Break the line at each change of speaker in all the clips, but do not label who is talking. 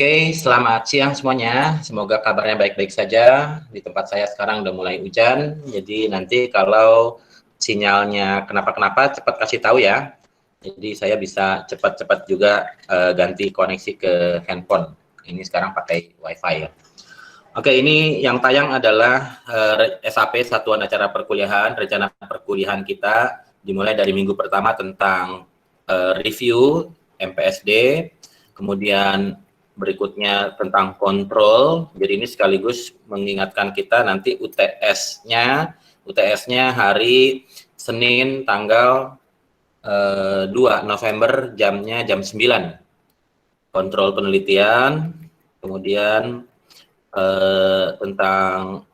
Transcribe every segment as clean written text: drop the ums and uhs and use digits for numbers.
Oke, selamat siang semuanya. Semoga kabarnya baik-baik saja. Di tempat saya sekarang udah mulai hujan, jadi nanti kalau sinyalnya kenapa-kenapa cepat kasih tahu ya. Jadi saya bisa cepat-cepat juga ganti koneksi ke handphone. Ini sekarang pakai WiFi ya. Oke, ini yang tayang adalah SAP Satuan Acara Perkuliahan, rencana perkuliahan kita dimulai dari minggu pertama tentang review MPSD, kemudian berikutnya tentang kontrol. Jadi ini sekaligus mengingatkan kita nanti UTS-nya hari Senin tanggal 2 November jamnya jam 9. Kontrol penelitian, kemudian tentang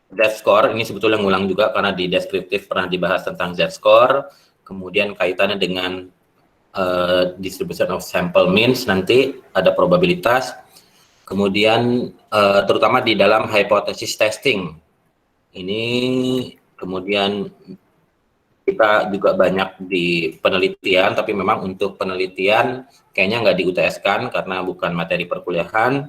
Z-score, ini sebetulnya ngulang juga karena di deskriptif pernah dibahas tentang Z-score, kemudian kaitannya dengan distribution of sample means, nanti ada probabilitas, kemudian terutama di dalam hypothesis testing ini, kemudian kita juga banyak di penelitian, tapi memang untuk penelitian kayaknya nggak di UTS-kan karena bukan materi perkuliahan.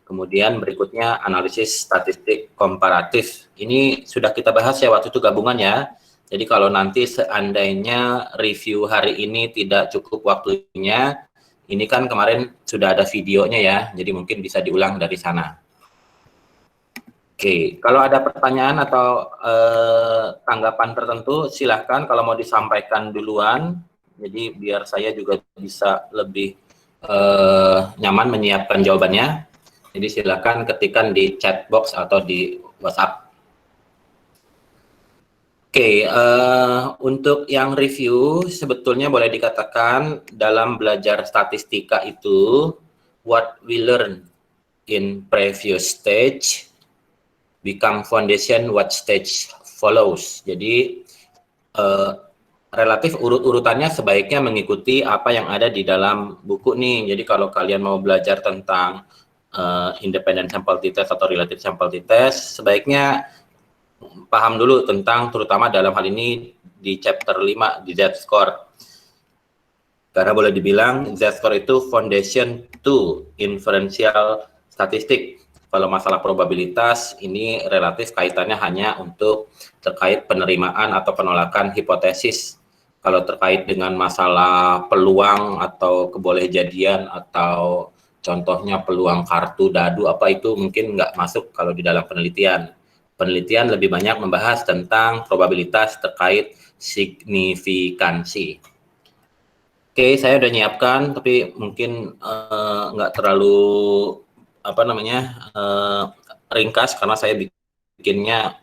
Kemudian berikutnya analisis statistik komparatif, ini sudah kita bahas ya waktu itu gabungan ya. Jadi kalau nanti seandainya review hari ini tidak cukup waktunya, ini kan kemarin sudah ada videonya ya, jadi mungkin bisa diulang dari sana. Oke, kalau ada pertanyaan atau tanggapan tertentu, silahkan kalau mau disampaikan duluan, jadi biar saya juga bisa lebih nyaman menyiapkan jawabannya. Jadi silahkan ketikkan di chat box atau di WhatsApp. Oke, untuk yang review sebetulnya boleh dikatakan dalam belajar statistika itu what we learn in previous stage become foundation what stage follows. Jadi relatif urut-urutannya sebaiknya mengikuti apa yang ada di dalam buku nih. Jadi kalau kalian mau belajar tentang independent sample t-test atau relative sample t-test, sebaiknya paham dulu tentang, terutama dalam hal ini di chapter 5 di Z-score. Karena boleh dibilang Z-score itu foundation to inferential statistik. Kalau masalah probabilitas ini relatif kaitannya hanya untuk terkait penerimaan atau penolakan hipotesis. Kalau terkait dengan masalah peluang atau kebolehjadian atau contohnya peluang kartu dadu apa itu mungkin nggak masuk kalau di dalam penelitian. Penelitian lebih banyak membahas tentang probabilitas terkait signifikansi. Oke, saya udah nyiapkan, tapi mungkin nggak terlalu ringkas karena saya bikinnya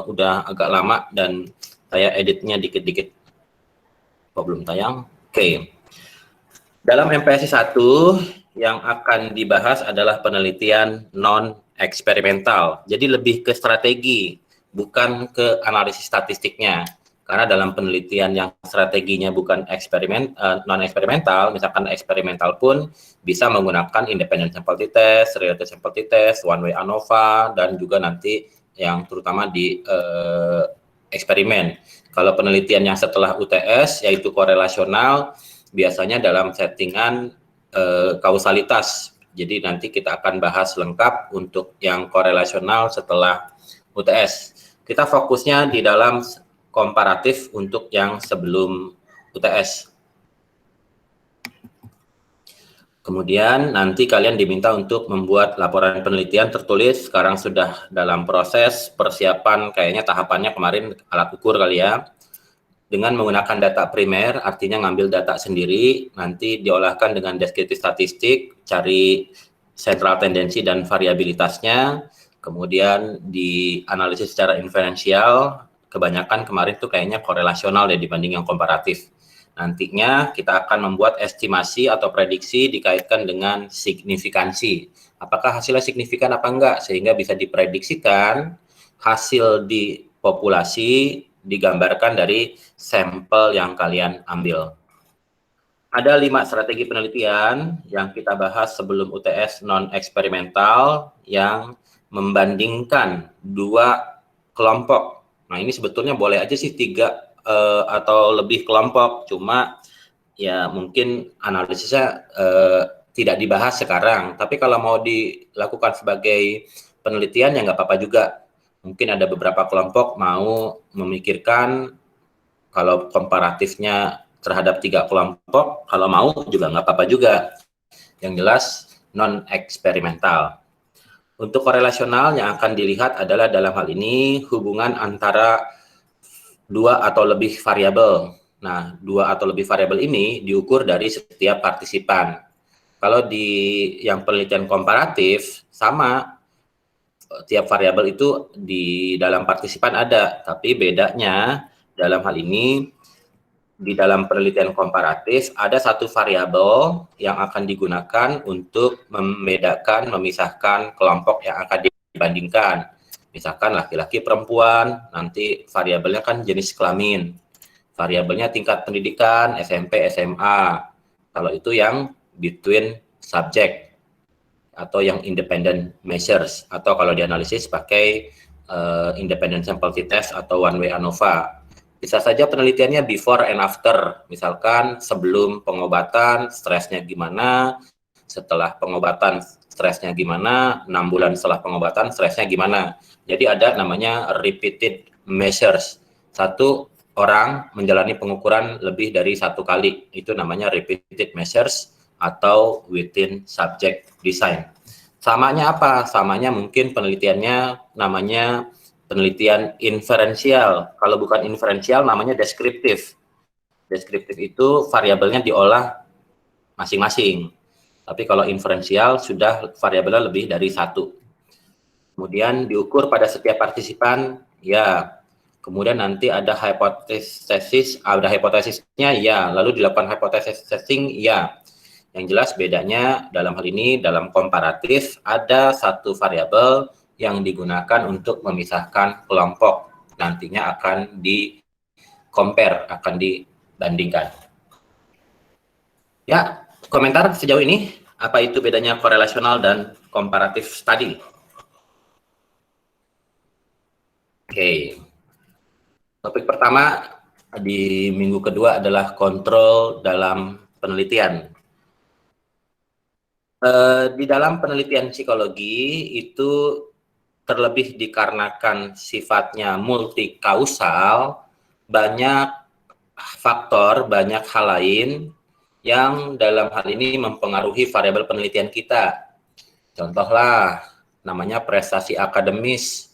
udah agak lama dan saya editnya dikit-dikit. Kok belum tayang? Oke. Dalam MPSI 1 yang akan dibahas adalah penelitian non-eksperimental. Jadi lebih ke strategi, bukan ke analisis statistiknya. Karena dalam penelitian yang strateginya bukan non-eksperimental, misalkan eksperimental pun bisa menggunakan independent sample t-test, relative sample t-test, one-way ANOVA, dan juga nanti yang terutama di eksperimen. Kalau penelitian yang setelah UTS, yaitu korelasional, biasanya dalam settingan kausalitas. Jadi nanti kita akan bahas lengkap untuk yang korelasional setelah UTS. Kita fokusnya di dalam komparatif untuk yang sebelum UTS. Kemudian nanti kalian diminta untuk membuat laporan penelitian tertulis. Sekarang sudah dalam proses persiapan, kayaknya tahapannya kemarin alat ukur kali ya. Dengan menggunakan data primer, artinya ngambil data sendiri, nanti diolahkan dengan deskriptif statistik, cari sentral tendensi dan variabilitasnya, kemudian dianalisis secara inferensial. Kebanyakan kemarin tuh kayaknya korelasional deh dibanding yang komparatif. Nantinya kita akan membuat estimasi atau prediksi dikaitkan dengan signifikansi. Apakah hasilnya signifikan apa enggak, sehingga bisa diprediksikan hasil di populasi digambarkan dari sampel yang kalian ambil. Ada 5 strategi penelitian yang kita bahas sebelum UTS non-eksperimental yang membandingkan 2 kelompok. Nah ini sebetulnya boleh aja sih 3 atau lebih kelompok, cuma ya mungkin analisisnya tidak dibahas sekarang. Tapi kalau mau dilakukan sebagai penelitian ya nggak apa-apa juga. Mungkin ada beberapa kelompok mau memikirkan kalau komparatifnya terhadap 3 kelompok, kalau mau juga nggak apa-apa juga. Yang jelas non-eksperimental. Untuk korelasional yang akan dilihat adalah dalam hal ini hubungan antara 2 atau lebih variabel. Nah, 2 atau lebih variabel ini diukur dari setiap partisipan. Kalau di yang penelitian komparatif, sama, tiap variabel itu di dalam partisipan ada, tapi bedanya dalam hal ini di dalam penelitian komparatif ada satu variabel yang akan digunakan untuk membedakan, memisahkan kelompok yang akan dibandingkan. Misalkan laki-laki perempuan, nanti variabelnya kan jenis kelamin. Variabelnya tingkat pendidikan, SMP, SMA. Kalau itu yang between subject atau yang independent measures, atau kalau dianalisis pakai independent sample t-test atau one way ANOVA. Bisa saja penelitiannya before and after, misalkan sebelum pengobatan stresnya gimana, setelah pengobatan stresnya gimana, 6 bulan setelah pengobatan stresnya gimana. Jadi ada namanya repeated measures. Satu orang menjalani pengukuran lebih dari 1 kali, itu namanya repeated measures atau within subject design. Samanya apa? Samanya mungkin penelitiannya namanya penelitian inferensial. Kalau bukan inferensial namanya deskriptif. Deskriptif itu variabelnya diolah masing-masing. Tapi kalau inferensial sudah variabelnya lebih dari 1. Kemudian diukur pada setiap partisipan, ya. Kemudian nanti ada hipotesisnya, ya. Lalu dilakukan hypothesis testing, ya. Yang jelas bedanya dalam hal ini, dalam komparatif, ada satu variabel yang digunakan untuk memisahkan kelompok. Nantinya akan di-compare, akan dibandingkan. Ya, komentar sejauh ini, apa itu bedanya korelasional dan komparatif study? Oke. Topik pertama di minggu kedua adalah kontrol dalam penelitian. Di dalam penelitian psikologi itu terlebih dikarenakan sifatnya multikausal, banyak faktor, banyak hal lain yang dalam hal ini mempengaruhi variabel penelitian kita. Contohlah, namanya prestasi akademis.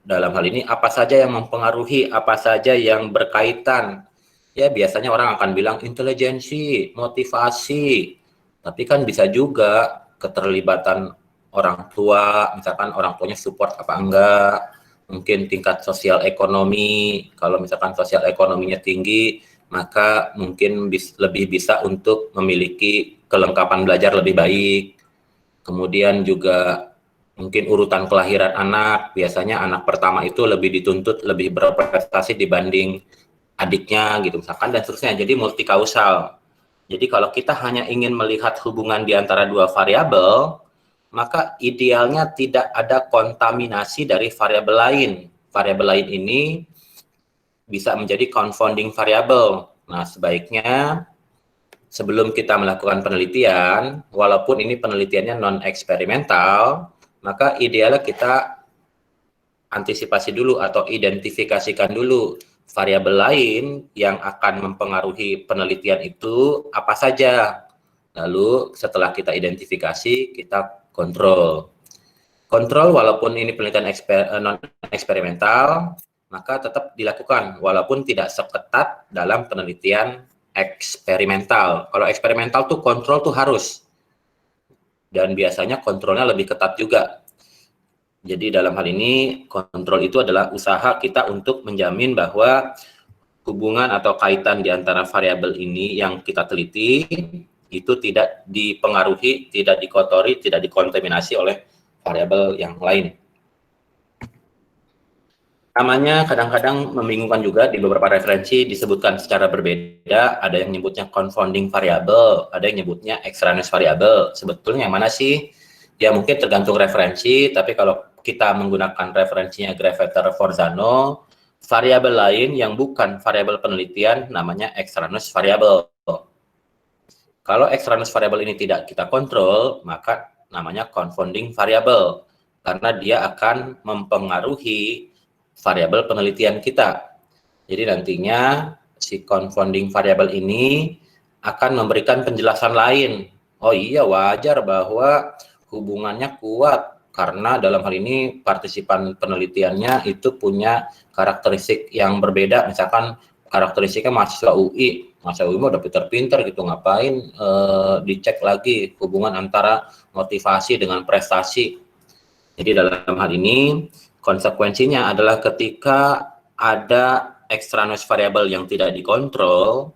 Dalam hal ini apa saja yang mempengaruhi, apa saja yang berkaitan. Ya biasanya orang akan bilang intelijensi, motivasi, tapi kan bisa juga keterlibatan orang tua, misalkan orang tuanya support apa enggak, mungkin tingkat sosial ekonomi, kalau misalkan sosial ekonominya tinggi, maka mungkin lebih bisa untuk memiliki kelengkapan belajar lebih baik. Kemudian juga mungkin urutan kelahiran anak, biasanya anak pertama itu lebih dituntut lebih berprestasi dibanding adiknya gitu misalkan, dan seterusnya. Jadi multikausal. Jadi kalau kita hanya ingin melihat hubungan di antara 2 variabel, maka idealnya tidak ada kontaminasi dari variabel lain. Variabel lain ini bisa menjadi confounding variabel. Nah, sebaiknya sebelum kita melakukan penelitian, walaupun ini penelitiannya non-eksperimental, maka idealnya kita antisipasi dulu atau identifikasikan dulu variabel lain yang akan mempengaruhi penelitian itu apa saja. Lalu setelah kita identifikasi, kita kontrol. Kontrol walaupun ini penelitian non-eksperimental, maka tetap dilakukan walaupun tidak seketat dalam penelitian eksperimental. Kalau eksperimental tuh kontrol tuh harus. Dan biasanya kontrolnya lebih ketat juga. Jadi dalam hal ini kontrol itu adalah usaha kita untuk menjamin bahwa hubungan atau kaitan di antara variabel ini yang kita teliti itu tidak dipengaruhi, tidak dikotori, tidak dikontaminasi oleh variabel yang lain. Namanya kadang-kadang membingungkan juga, di beberapa referensi disebutkan secara berbeda, ada yang nyebutnya confounding variable, ada yang nyebutnya extraneous variable. Sebetulnya yang mana sih? Ya mungkin tergantung referensi, tapi kalau kita menggunakan referensinya Gravater Forzano, variabel lain yang bukan variabel penelitian namanya extraneous variable. Kalau extraneous variable ini tidak kita kontrol, maka namanya confounding variable, karena dia akan mempengaruhi variabel penelitian kita. Jadi nantinya si confounding variable ini akan memberikan penjelasan lain. Oh iya, wajar bahwa hubungannya kuat, karena dalam hal ini partisipan penelitiannya itu punya karakteristik yang berbeda. Misalkan karakteristiknya mahasiswa UI mah udah pinter-pinter gitu, ngapain dicek lagi hubungan antara motivasi dengan prestasi. Jadi dalam hal ini konsekuensinya adalah ketika ada extraneous variable yang tidak dikontrol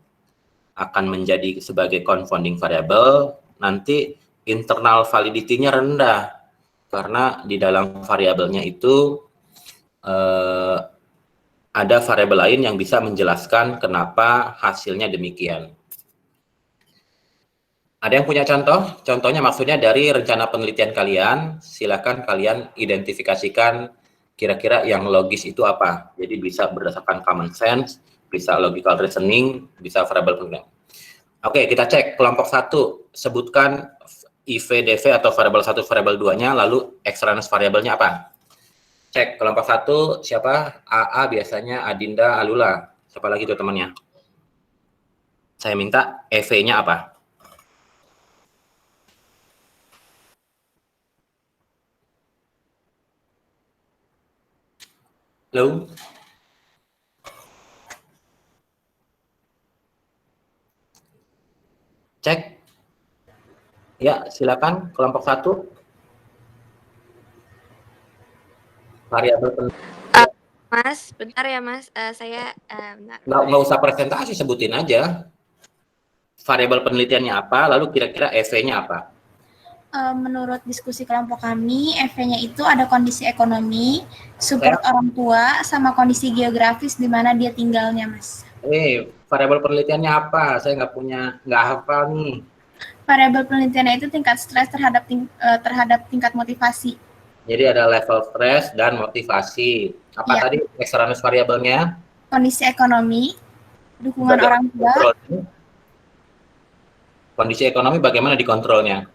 akan menjadi sebagai confounding variable, nanti internal validity-nya rendah karena di dalam variabelnya itu ada variabel lain yang bisa menjelaskan kenapa hasilnya demikian. Ada yang punya contoh? Contohnya maksudnya dari rencana penelitian kalian, silakan kalian identifikasikan kira-kira yang logis itu apa. Jadi bisa berdasarkan common sense, bisa logical reasoning, bisa variabel penelitian. Oke, kita cek kelompok 1, sebutkan IV, DV atau variabel 1, variabel 2-nya, lalu extraneous variabelnya apa? Cek kelompok 1 siapa? AA biasanya Adinda, Alula. Siapa lagi tuh temannya? Saya minta EV-nya apa? Halo? Cek. Ya, silakan kelompok 1. Variabel
Mas, bentar ya Mas, saya
nggak usah presentasi, sebutin aja variabel penelitiannya apa, lalu kira-kira EV-nya apa.
Menurut diskusi kelompok kami, EV-nya itu ada kondisi ekonomi, support orang tua, sama kondisi geografis di mana dia tinggalnya, Mas.
Variabel penelitiannya apa? Saya nggak hafal nih.
Variabel penelitiannya itu tingkat stres terhadap tingkat motivasi.
Jadi ada level stres dan motivasi. Apa
ya.
tadi extraneous variabelnya?
Kondisi ekonomi, dukungan orang tua.
Kondisi ekonomi bagaimana dikontrolnya?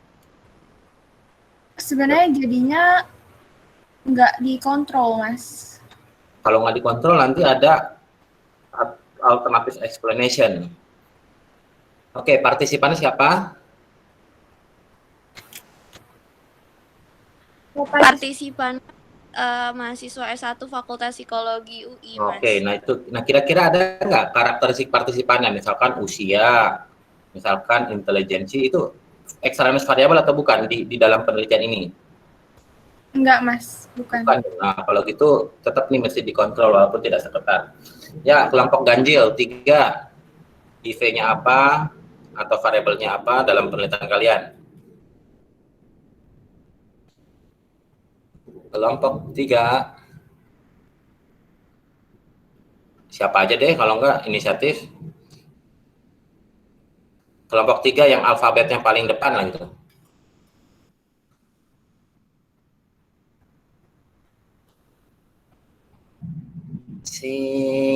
Sebenarnya jadinya nggak dikontrol, Mas.
Kalau nggak dikontrol nanti ada alternative explanation. Oke, partisipannya siapa?
partisipan mahasiswa S1 Fakultas Psikologi UI, Mas.
Oke, nah kira-kira ada nggak karakteristik partisipannya, misalkan usia, misalkan intelijensi, itu extraneous variable atau bukan di dalam penelitian ini?
Enggak, Mas, bukan.
Nah, kalau gitu tetap nih mesti dikontrol walaupun tidak seketat. Ya, kelompok ganjil 3, IV-nya apa atau variabelnya apa dalam penelitian kalian? Kelompok 3. Siapa aja deh kalau enggak inisiatif. Kelompok 3 yang alfabetnya paling depan lah gitu.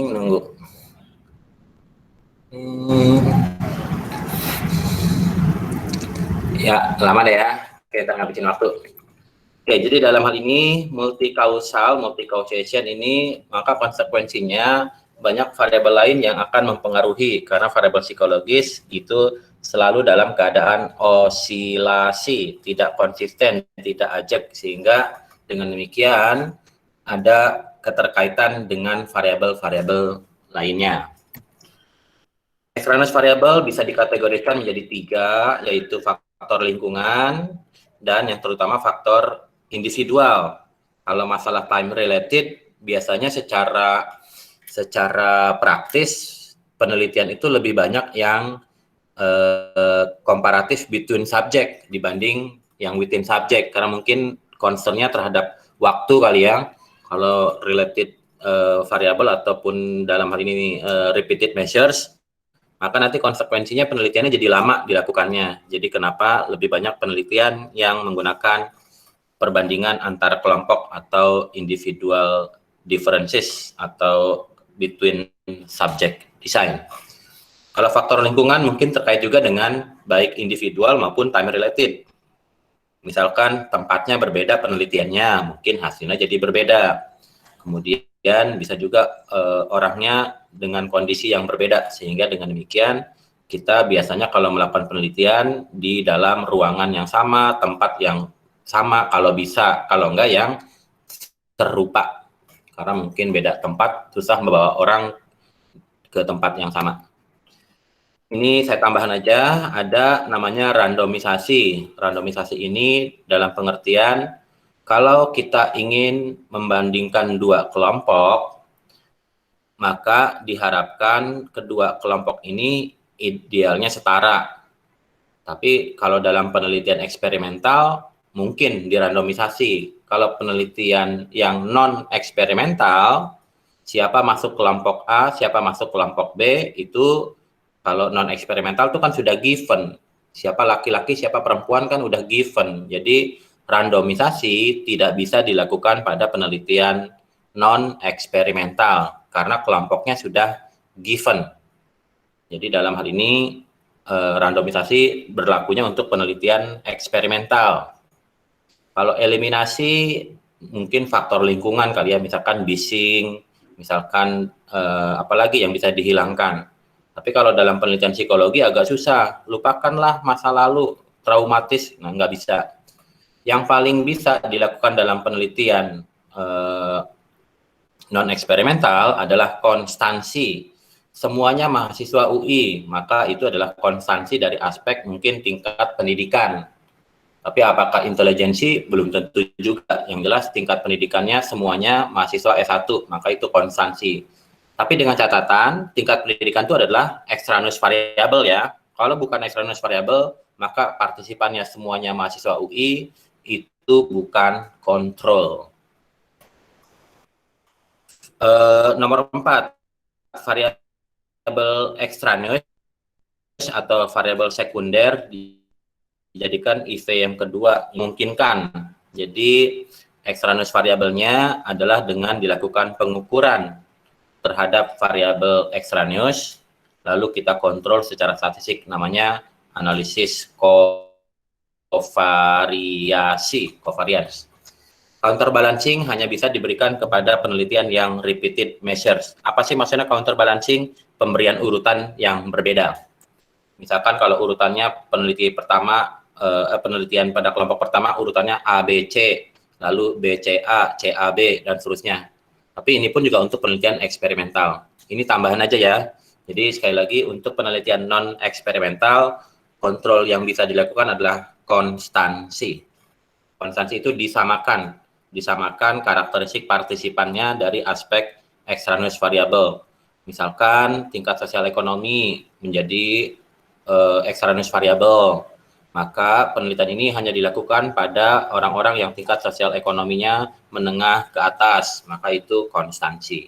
Nunggu. Ya, lama deh ya. Kita ngabisin waktu. Oke, jadi dalam hal ini multi causation ini, maka konsekuensinya banyak variabel lain yang akan mempengaruhi, karena variabel psikologis itu selalu dalam keadaan osilasi, tidak konsisten, tidak ajak, sehingga dengan demikian ada keterkaitan dengan variabel-variabel lainnya. Extraneous variabel bisa dikategorikan menjadi 3, yaitu faktor lingkungan dan yang terutama faktor individual. Kalau masalah time related, biasanya secara praktis penelitian itu lebih banyak yang komparatif between subject dibanding yang within subject, karena mungkin concernnya terhadap waktu kali ya. Kalau related variable ataupun dalam hal ini repeated measures, maka nanti konsekuensinya penelitiannya jadi lama dilakukannya. Jadi kenapa lebih banyak penelitian yang menggunakan perbandingan antara kelompok atau individual differences atau between subject design. Kalau faktor lingkungan mungkin terkait juga dengan baik individual maupun time related. Misalkan tempatnya berbeda penelitiannya, mungkin hasilnya jadi berbeda. Kemudian bisa juga orangnya dengan kondisi yang berbeda, sehingga dengan demikian kita biasanya kalau melakukan penelitian di dalam ruangan yang sama, tempat yang sama kalau bisa, kalau enggak yang serupa. Karena mungkin beda tempat, susah membawa orang ke tempat yang sama. Ini saya tambahkan aja, ada namanya randomisasi. Randomisasi ini dalam pengertian kalau kita ingin membandingkan dua kelompok, maka diharapkan kedua kelompok ini idealnya setara. Tapi kalau dalam penelitian eksperimental, mungkin dirandomisasi. Kalau penelitian yang non-eksperimental, siapa masuk kelompok A, siapa masuk kelompok B, itu kalau non-eksperimental itu kan sudah given. Siapa laki-laki, siapa perempuan kan udah given. Jadi randomisasi tidak bisa dilakukan pada penelitian non-eksperimental karena kelompoknya sudah given. Jadi dalam hal ini randomisasi berlakunya untuk penelitian eksperimental. Kalau eliminasi mungkin faktor lingkungan kali ya, misalkan bising, misalkan apalagi yang bisa dihilangkan. Tapi kalau dalam penelitian psikologi agak susah, lupakanlah masa lalu traumatis, nah nggak bisa. Yang paling bisa dilakukan dalam penelitian non-eksperimental adalah konstansi. Semuanya mahasiswa UI, maka itu adalah konstansi dari aspek mungkin tingkat pendidikan. Tapi apakah intelijensi? Belum tentu juga. Yang jelas tingkat pendidikannya semuanya mahasiswa S1, maka itu konstansi. Tapi dengan catatan, tingkat pendidikan itu adalah extraneous variable ya. Kalau bukan extraneous variable, maka partisipannya semuanya mahasiswa UI, itu bukan kontrol. Nomor 4, variabel extraneous atau variabel sekunder dijadikan IV yang kedua, memungkinkan. Jadi extraneous variabelnya adalah dengan dilakukan pengukuran terhadap variabel extraneous, lalu kita kontrol secara statistik, namanya analisis covariance. Counterbalancing hanya bisa diberikan kepada penelitian yang repeated measures. Apa sih maksudnya counterbalancing? Pemberian urutan yang berbeda. Misalkan kalau urutannya penelitian pada kelompok pertama urutannya ABC, lalu BCA, CAB, dan seterusnya. Tapi ini pun juga untuk penelitian eksperimental. Ini tambahan aja ya. Jadi sekali lagi untuk penelitian non-eksperimental, kontrol yang bisa dilakukan adalah konstansi. Konstansi itu disamakan karakteristik partisipannya dari aspek extraneous variable. Misalkan tingkat sosial ekonomi menjadi extraneous variable, maka penelitian ini hanya dilakukan pada orang-orang yang tingkat sosial ekonominya menengah ke atas, maka itu konstansi.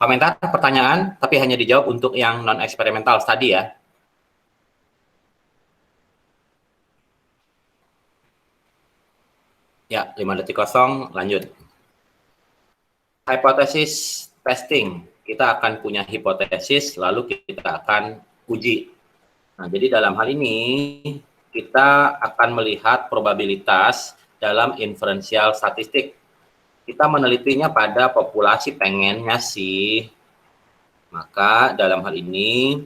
Komentar, pertanyaan, tapi hanya dijawab untuk yang non-eksperimental tadi ya. Ya, 5 detik kosong, lanjut. Hipotesis testing. Kita akan punya hipotesis, lalu kita akan uji. Nah, jadi dalam hal ini kita akan melihat probabilitas dalam inferensial statistik. Kita menelitinya pada populasi pengennya sih. Maka dalam hal ini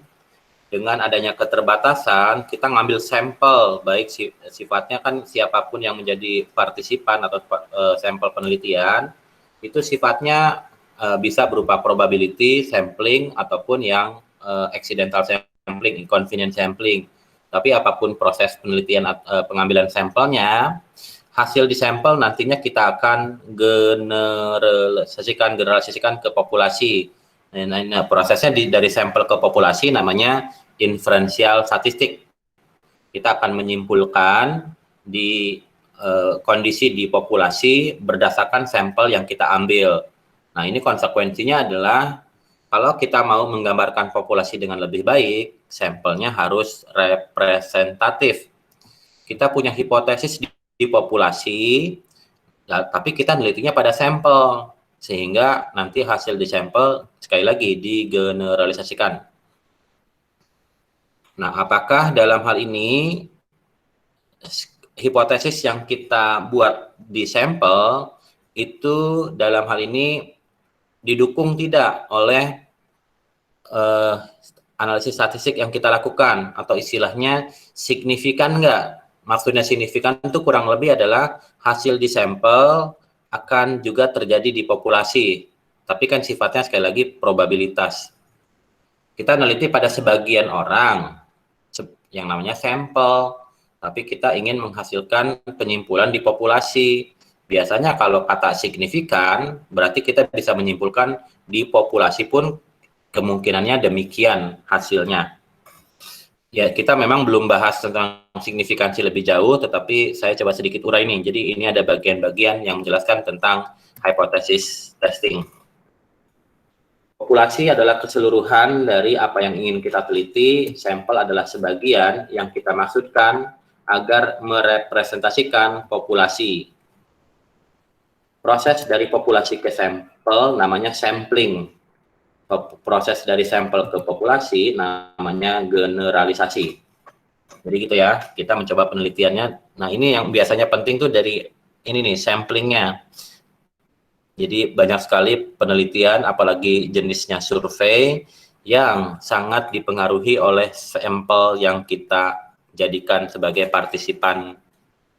dengan adanya keterbatasan kita ngambil sampel, baik sifatnya kan siapapun yang menjadi partisipan atau sampel penelitian itu sifatnya bisa berupa probability sampling ataupun yang accidental sampling, inconvenient sampling. Tapi apapun proses penelitian pengambilan sampelnya, hasil di sampel nantinya kita akan generalisasikan ke populasi. Nah, prosesnya dari sampel ke populasi namanya inferensial statistik. Kita akan menyimpulkan di kondisi di populasi berdasarkan sampel yang kita ambil. Nah, ini konsekuensinya adalah kalau kita mau menggambarkan populasi dengan lebih baik, sampelnya harus representatif. Kita punya hipotesis di populasi, tapi kita nelitinya pada sampel, sehingga nanti hasil di sampel sekali lagi digeneralisasikan. Nah, apakah dalam hal ini hipotesis yang kita buat di sampel itu dalam hal ini didukung tidak oleh analisis statistik yang kita lakukan, atau istilahnya signifikan nggak? Maksudnya signifikan itu kurang lebih adalah hasil di sampel akan juga terjadi di populasi, tapi kan sifatnya sekali lagi probabilitas. Kita meneliti pada sebagian orang yang namanya sampel, tapi kita ingin menghasilkan penyimpulan di populasi. Biasanya kalau kata signifikan, berarti kita bisa menyimpulkan di populasi pun kemungkinannya demikian hasilnya. Ya, kita memang belum bahas tentang signifikansi lebih jauh, tetapi saya coba sedikit urai nih. Jadi ini ada bagian-bagian yang menjelaskan tentang hypothesis testing. Populasi adalah keseluruhan dari apa yang ingin kita teliti, sampel adalah sebagian yang kita maksudkan agar merepresentasikan populasi. Proses dari populasi ke sampel namanya sampling. Proses dari sampel ke populasi namanya generalisasi. Jadi gitu ya, kita mencoba penelitiannya. Nah, ini yang biasanya penting tuh dari ini nih, samplingnya. Jadi banyak sekali penelitian, apalagi jenisnya survei, yang sangat dipengaruhi oleh sampel yang kita jadikan sebagai partisipan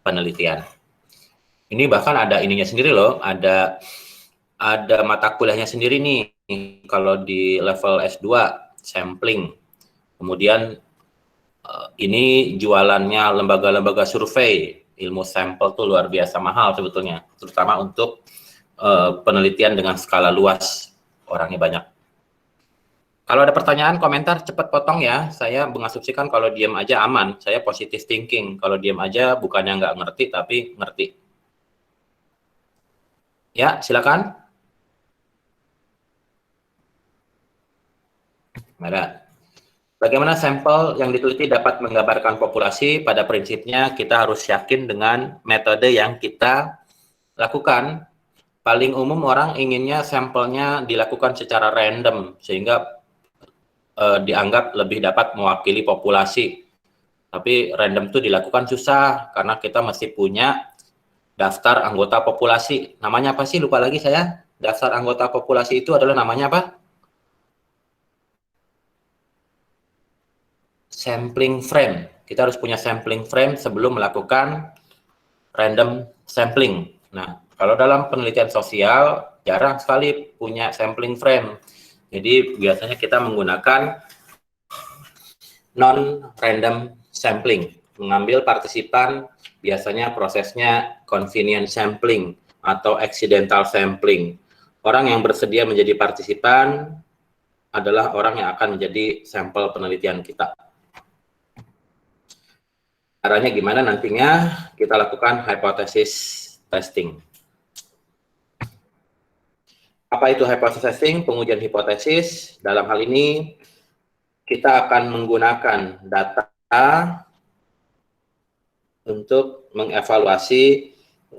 penelitian. Ini bahkan ada ininya sendiri loh, ada mata kuliahnya sendiri nih, kalau di level S2, sampling. Kemudian ini jualannya lembaga-lembaga survei, ilmu sampel tuh luar biasa mahal sebetulnya, terutama untuk penelitian dengan skala luas, orangnya banyak. Kalau ada pertanyaan, komentar, cepat potong ya. Saya mengasumsikan kalau diam aja aman. Saya positive thinking. Kalau diam aja bukannya nggak ngerti, tapi ngerti. Ya, silakan. Ada. Bagaimana sampel yang diteliti dapat menggambarkan populasi? Pada prinsipnya kita harus yakin dengan metode yang kita lakukan. Paling umum orang inginnya sampelnya dilakukan secara random, sehingga dianggap lebih dapat mewakili populasi. Tapi random itu dilakukan susah, karena kita mesti punya daftar anggota populasi. Namanya apa sih? Lupa lagi saya. Daftar anggota populasi itu adalah namanya apa? Sampling frame. Kita harus punya sampling frame sebelum melakukan random sampling. Nah, kalau dalam penelitian sosial, jarang sekali punya sampling frame. Jadi, biasanya kita menggunakan non-random sampling. Mengambil partisipan, biasanya prosesnya convenient sampling atau accidental sampling. Orang yang bersedia menjadi partisipan adalah orang yang akan menjadi sampel penelitian kita. Caranya gimana nantinya? Kita lakukan hypothesis testing. Apa itu hypothesis testing? Pengujian hipotesis. Dalam hal ini, kita akan menggunakan data untuk mengevaluasi,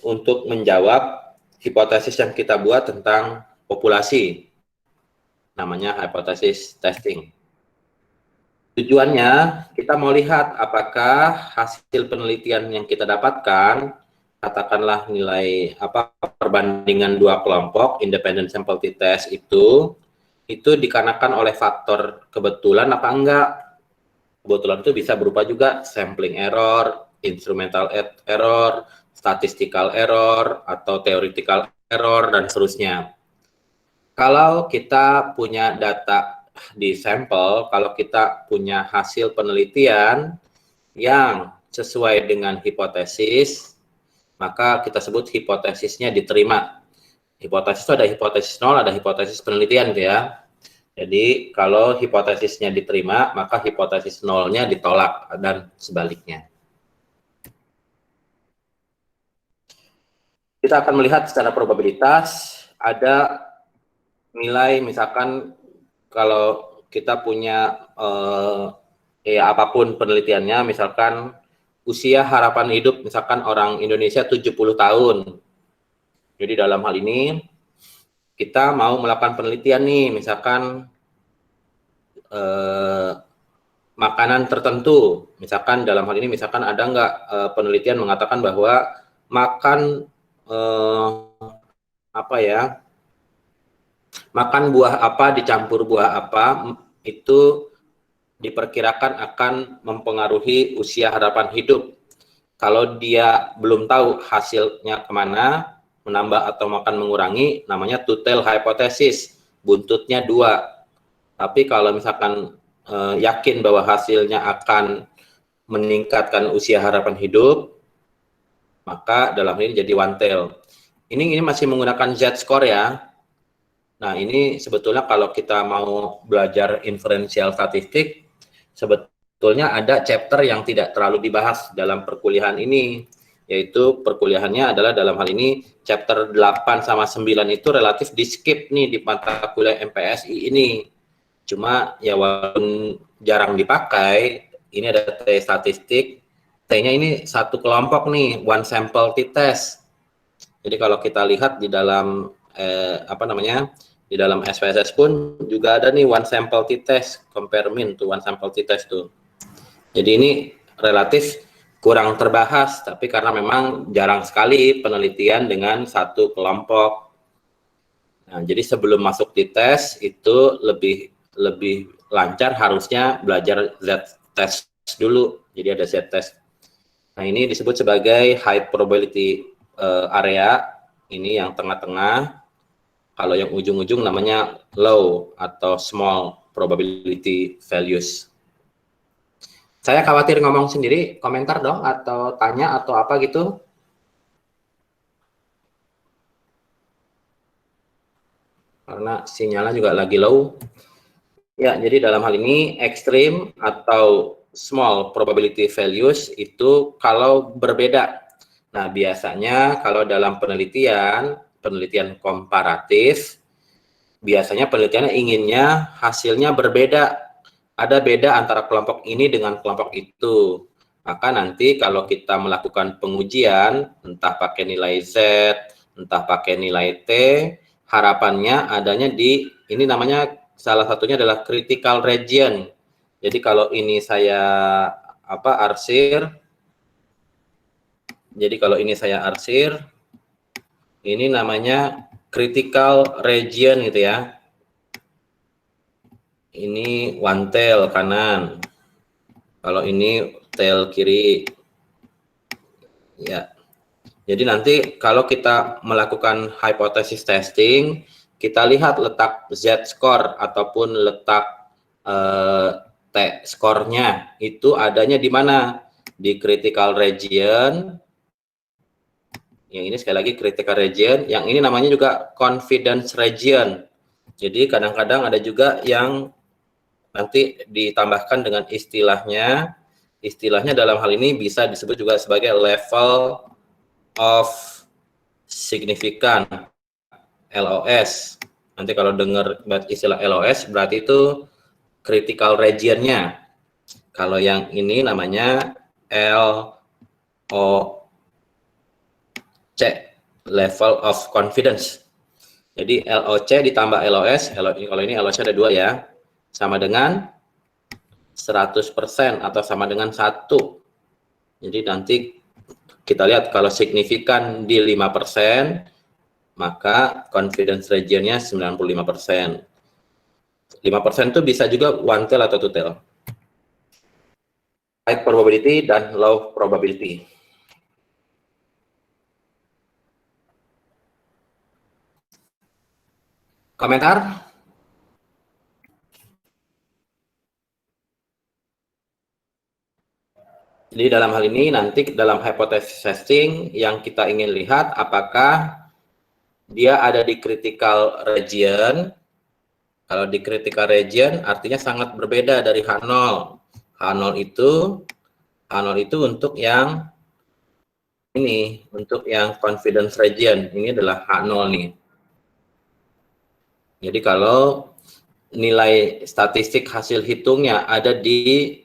untuk menjawab hipotesis yang kita buat tentang populasi. Namanya hypothesis testing. Tujuannya, kita mau lihat apakah hasil penelitian yang kita dapatkan, katakanlah nilai perbandingan dua kelompok, independent sample t-test itu dikarenakan oleh faktor kebetulan apa enggak. Kebetulan itu bisa berupa juga sampling error, instrumental error, statistical error, atau theoretical error, dan seterusnya. Kalau kita punya data di sampel, kalau kita punya hasil penelitian yang sesuai dengan hipotesis, maka kita sebut hipotesisnya diterima. Hipotesis itu ada hipotesis nol, ada hipotesis penelitian ya. Jadi kalau hipotesisnya diterima, maka hipotesis nolnya ditolak dan sebaliknya. Kita akan melihat secara probabilitas, ada nilai misalkan kalau kita punya apapun penelitiannya, misalkan usia harapan hidup misalkan orang Indonesia 70 tahun. Jadi dalam hal ini kita mau melakukan penelitian nih, misalkan makan makanan tertentu. Misalkan dalam hal ini misalkan ada nggak penelitian mengatakan bahwa makan makan buah apa dicampur buah apa itu diperkirakan akan mempengaruhi usia harapan hidup. Kalau dia belum tahu hasilnya kemana, menambah atau makan mengurangi, namanya two-tail hypothesis, buntutnya 2. Tapi kalau misalkan yakin bahwa hasilnya akan meningkatkan usia harapan hidup, maka dalam ini jadi one tail. Ini masih menggunakan Z-score ya. Nah, ini sebetulnya kalau kita mau belajar inferensial statistik, sebetulnya ada chapter yang tidak terlalu dibahas dalam perkuliahan ini, yaitu perkuliahannya adalah dalam hal ini chapter 8 sama 9 itu relatif di skip nih di mata kuliah MPSI ini. Cuma ya walaupun jarang dipakai, ini ada T statistik, T-nya ini satu kelompok nih, one sample t-test. Jadi kalau kita lihat di dalam di dalam SPSS pun juga ada nih one sample t-test, compare mean tuh one sample t-test tuh. Jadi ini relatif kurang terbahas, tapi karena memang jarang sekali penelitian dengan satu kelompok. Nah, jadi sebelum masuk t-test itu lebih lancar harusnya belajar Z-test dulu. Jadi ada Z-test. Nah, ini disebut sebagai high probability area, ini yang tengah-tengah. Kalau yang ujung-ujung namanya low atau small probability values. Saya khawatir ngomong sendiri, komentar dong atau tanya atau apa gitu. Karena sinyalnya juga lagi low. Ya, jadi dalam hal ini extreme atau small probability values itu kalau berbeda. Nah, biasanya kalau dalam penelitian komparatif, biasanya penelitiannya inginnya hasilnya berbeda. Ada beda antara kelompok ini dengan kelompok itu. Maka nanti kalau kita melakukan pengujian, entah pakai nilai Z, entah pakai nilai T, harapannya adanya di, ini namanya salah satunya adalah critical region. Jadi kalau ini saya arsir, ini namanya critical region gitu ya. Ini one tail kanan. Kalau ini tail kiri. Ya. Jadi nanti kalau kita melakukan hypothesis testing, kita lihat letak Z-score ataupun letak T-score-nya itu adanya di mana? Di critical region. Yang ini sekali lagi critical region, yang ini namanya juga confidence region. Jadi kadang-kadang ada juga yang nanti ditambahkan dengan istilahnya dalam hal ini bisa disebut juga sebagai level of significance, LOS. Nanti kalau dengar istilah LOS berarti itu critical region-nya. Kalau yang ini namanya LOC, level of confidence. Jadi LOC ditambah LOS, kalau ini LOC ada 2 ya, sama dengan 100% atau sama dengan 1. Jadi nanti kita lihat kalau signifikan di 5%, maka confidence region-nya 95%. 5% itu bisa juga one tail atau two tail. High probability dan low probability. Komentar? Jadi dalam hal ini nanti dalam hypothesis testing yang kita ingin lihat apakah dia ada di critical region. Kalau di critical region artinya sangat berbeda dari H0. H0 itu untuk yang ini, untuk yang confidence region. Ini adalah H0 nih. Jadi kalau nilai statistik hasil hitungnya ada di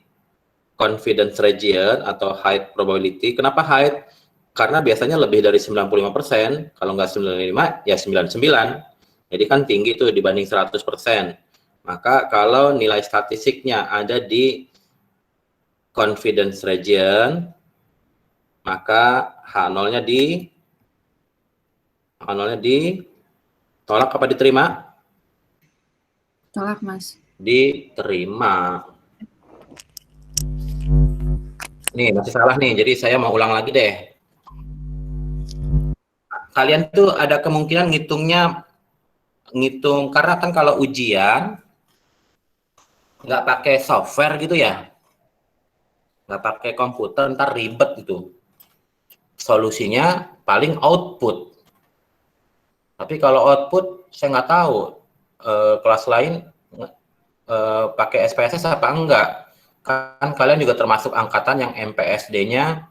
confidence region atau high probability. Kenapa high? Karena biasanya lebih dari 95%, kalau nggak 95 ya 99. Jadi kan tinggi tuh dibanding 100%. Maka kalau nilai statistiknya ada di confidence region, maka H0-nya ditolak apa diterima?
Tolak, Mas.
Diterima. Nih, masih salah nih, jadi saya mau ulang lagi deh. Kalian tuh ada kemungkinan ngitung, karena kan kalau ujian nggak pakai software gitu ya, nggak pakai komputer, ntar ribet gitu. Solusinya paling output. Tapi kalau output, saya nggak tahu kelas lain pakai SPSS apa enggak. Kan kalian juga termasuk angkatan yang MPSD-nya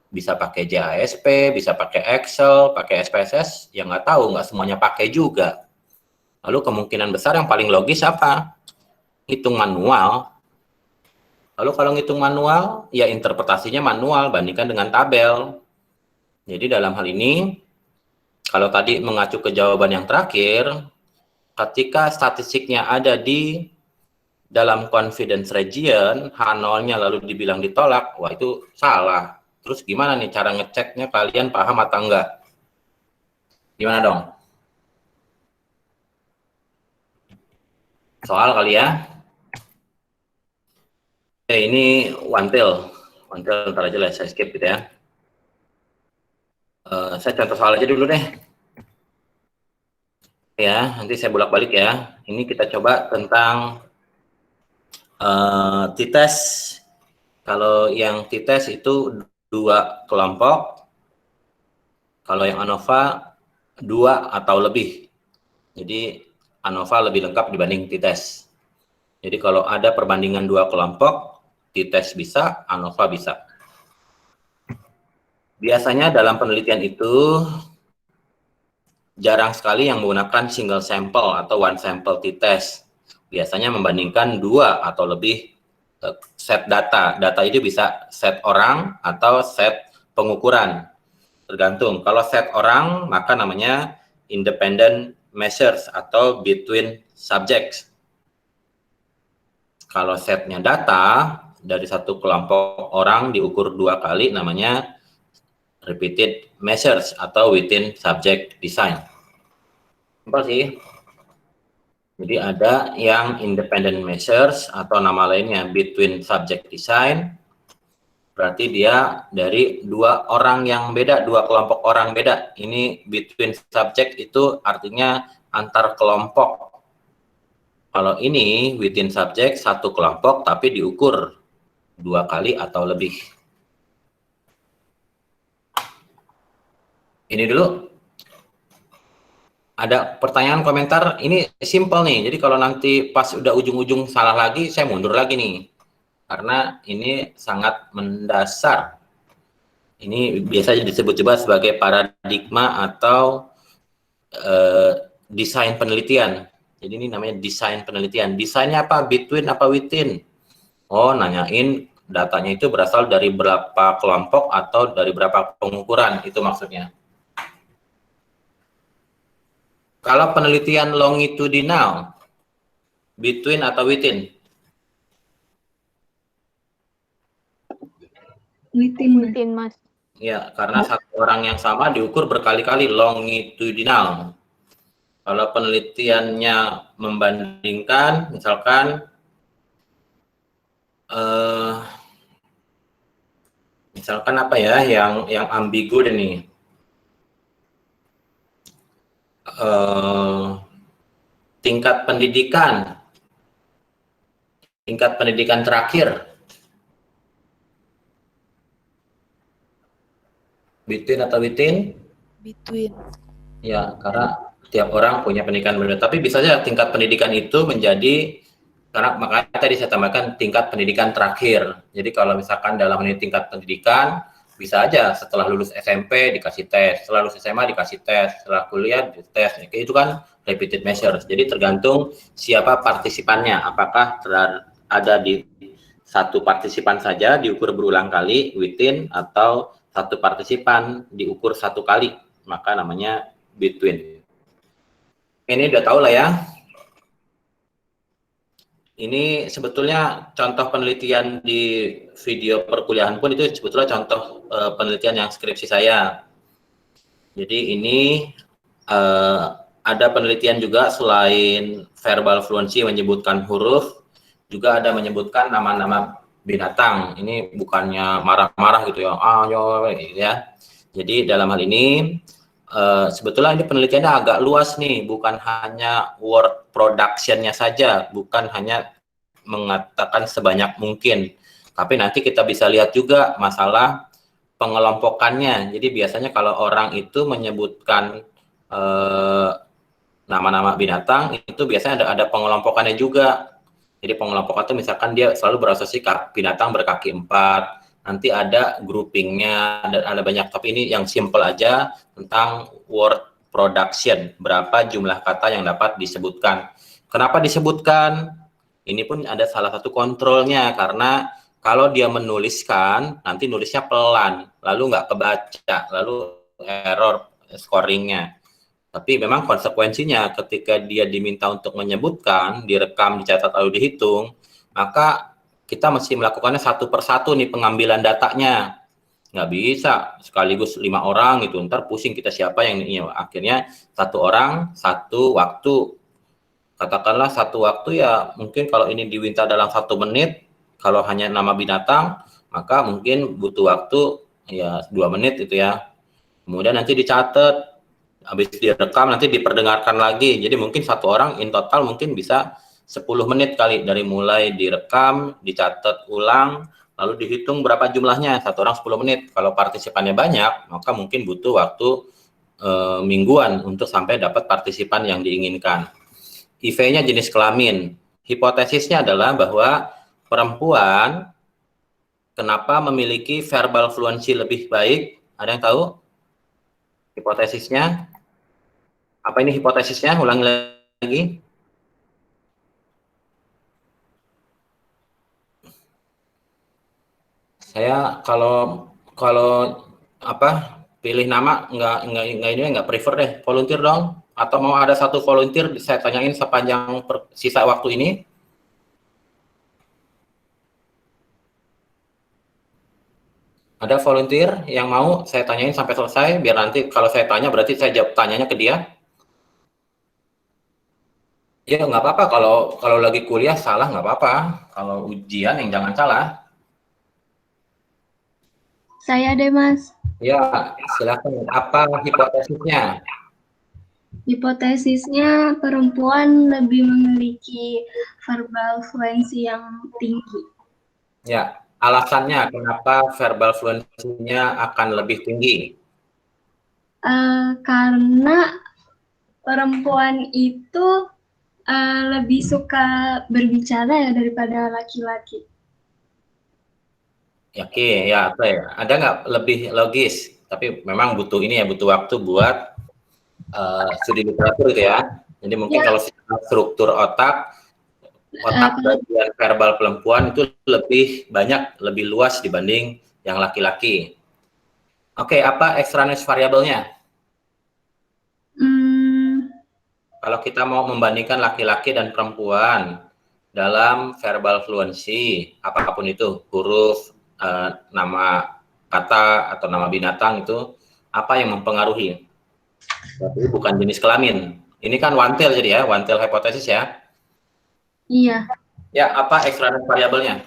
bisa pakai JASP, bisa pakai Excel, pakai SPSS, ya nggak tahu, nggak semuanya pakai juga. Lalu kemungkinan besar yang paling logis apa? Hitung manual. Lalu kalau ngitung manual, ya interpretasinya manual bandingkan dengan tabel. Jadi dalam hal ini, kalau tadi mengacu ke jawaban yang terakhir, ketika statistiknya ada di dalam confidence region, H0-nya lalu dibilang ditolak, wah itu salah. Terus gimana nih cara ngeceknya, kalian paham atau enggak? Gimana dong? Soal kali ya? Ini wantil ntar aja lah, saya skip gitu ya. Saya contoh soal aja dulu deh. Ya, nanti saya bolak-balik ya. Ini kita coba tentang t-test. Kalau yang t-test itu 2 kelompok. Kalau yang ANOVA 2 atau lebih. Jadi ANOVA lebih lengkap dibanding t-test. Jadi kalau ada perbandingan 2 kelompok, t-test bisa, ANOVA bisa. Biasanya dalam penelitian itu jarang sekali yang menggunakan single sample atau one sample t-test. Biasanya membandingkan 2 atau lebih set data. Data itu bisa set orang atau set pengukuran. Tergantung. Kalau set orang, maka namanya independent measures atau between subjects. Kalau setnya data, dari satu kelompok orang diukur 2 kali, namanya repeated measures atau within subject design. Simpel sih. Jadi ada yang independent measures atau nama lainnya between subject design. Berarti dia dari 2 orang yang beda, 2 kelompok orang beda. Ini between subject itu artinya antar kelompok. Kalau ini within subject, 1 kelompok tapi diukur 2 kali atau lebih. Ini dulu. Ada pertanyaan, komentar, ini simple nih. Jadi kalau nanti pas udah ujung-ujung salah lagi, saya mundur lagi nih. Karena ini sangat mendasar. Ini biasanya disebut juga sebagai paradigma atau desain penelitian. Jadi ini namanya desain penelitian. Desainnya apa? Between apa within? Oh, nanyain datanya itu berasal dari berapa kelompok atau dari berapa pengukuran, itu maksudnya. Kalau penelitian longitudinal, between atau within?
Within, Mas.
Ya, karena satu orang yang sama diukur berkali-kali, longitudinal. Kalau penelitiannya membandingkan, misalkan apa ya yang ambigu ini, tingkat pendidikan terakhir, between atau within?
Between.
Ya, karena tiap orang punya pendidikan berbeda. Tapi bisa saja tingkat pendidikan itu menjadi, karena makanya tadi saya tambahkan tingkat pendidikan terakhir. Jadi kalau misalkan dalam ini tingkat pendidikan, bisa aja setelah lulus SMP dikasih tes, setelah lulus SMA dikasih tes, setelah kuliah dites. Itu kan repeated measures. Jadi tergantung siapa partisipannya. Apakah ada di satu partisipan saja diukur berulang kali within, atau satu partisipan diukur 1 kali, maka namanya between. Ini udah tahu lah ya. Ini sebetulnya contoh penelitian di video perkuliahan pun itu sebetulnya contoh penelitian yang skripsi saya. Jadi ini ada penelitian juga selain verbal fluency menyebutkan huruf, juga ada menyebutkan nama-nama binatang. Ini bukannya marah-marah gitu ya, ya. Jadi dalam hal ini sebetulnya ini penelitiannya agak luas nih, bukan hanya word production-nya saja, bukan hanya mengatakan sebanyak mungkin, tapi nanti kita bisa lihat juga masalah pengelompokannya. Jadi biasanya kalau orang itu menyebutkan nama-nama binatang, itu biasanya ada pengelompokannya juga. Jadi pengelompokan itu misalkan dia selalu berasosiasi binatang berkaki 4, nanti ada groupingnya, ada banyak, tapi ini yang simple aja tentang word production, berapa jumlah kata yang dapat disebutkan. Kenapa disebutkan? Ini pun ada salah satu kontrolnya, karena kalau dia menuliskan, nanti nulisnya pelan, lalu nggak kebaca, lalu error scoringnya. Tapi memang konsekuensinya ketika dia diminta untuk menyebutkan, direkam, dicatat, lalu dihitung, maka kita mesti melakukannya satu persatu nih pengambilan datanya. Nggak bisa sekaligus 5 orang gitu, ntar pusing kita siapa yang ini. Akhirnya satu orang, satu waktu. Katakanlah satu waktu ya mungkin kalau ini diminta dalam 1 menit, kalau hanya nama binatang, maka mungkin butuh waktu ya 2 menit itu ya. Kemudian nanti dicatat, habis direkam nanti diperdengarkan lagi. Jadi mungkin satu orang in total mungkin bisa 10 menit kali, dari mulai direkam, dicatat ulang, lalu dihitung berapa jumlahnya, satu orang 10 menit. Kalau partisipannya banyak, maka mungkin butuh waktu mingguan untuk sampai dapat partisipan yang diinginkan. IV-nya jenis kelamin. Hipotesisnya adalah bahwa perempuan kenapa memiliki verbal fluency lebih baik? Ada yang tahu hipotesisnya? Apa ini hipotesisnya? Ulangi lagi. Saya kalau apa pilih nama nggak prefer deh, volunteer dong. Atau mau ada satu volunteer saya tanyain sepanjang sisa waktu ini. Ada volunteer yang mau saya tanyain sampai selesai, biar nanti kalau saya tanya berarti saya jawab tanyanya ke dia. Ya nggak apa-apa, kalau lagi kuliah salah nggak apa-apa. Kalau ujian yang jangan salah.
Saya deh, Mas.
Ya, silakan. Apa hipotesisnya?
Hipotesisnya perempuan lebih memiliki verbal fluency yang tinggi.
Ya, alasannya kenapa verbal fluency-nya akan lebih tinggi?
Karena perempuan itu lebih suka berbicara ya daripada laki-laki.
Oke, ya, ada nggak lebih logis? Tapi memang butuh ini ya, butuh waktu buat studi literatur gitu ya. Jadi mungkin kalau struktur otak bagian verbal perempuan itu lebih banyak, lebih luas dibanding yang laki-laki. Oke, apa extraneous variabelnya? Kalau kita mau membandingkan laki-laki dan perempuan dalam verbal fluency, apapun itu, huruf, nama kata atau nama binatang, itu apa yang mempengaruhi? Tapi bukan jenis kelamin. Ini kan one tail jadi ya, one tail hipotesis ya.
Iya.
Ya, apa extraneous variabelnya?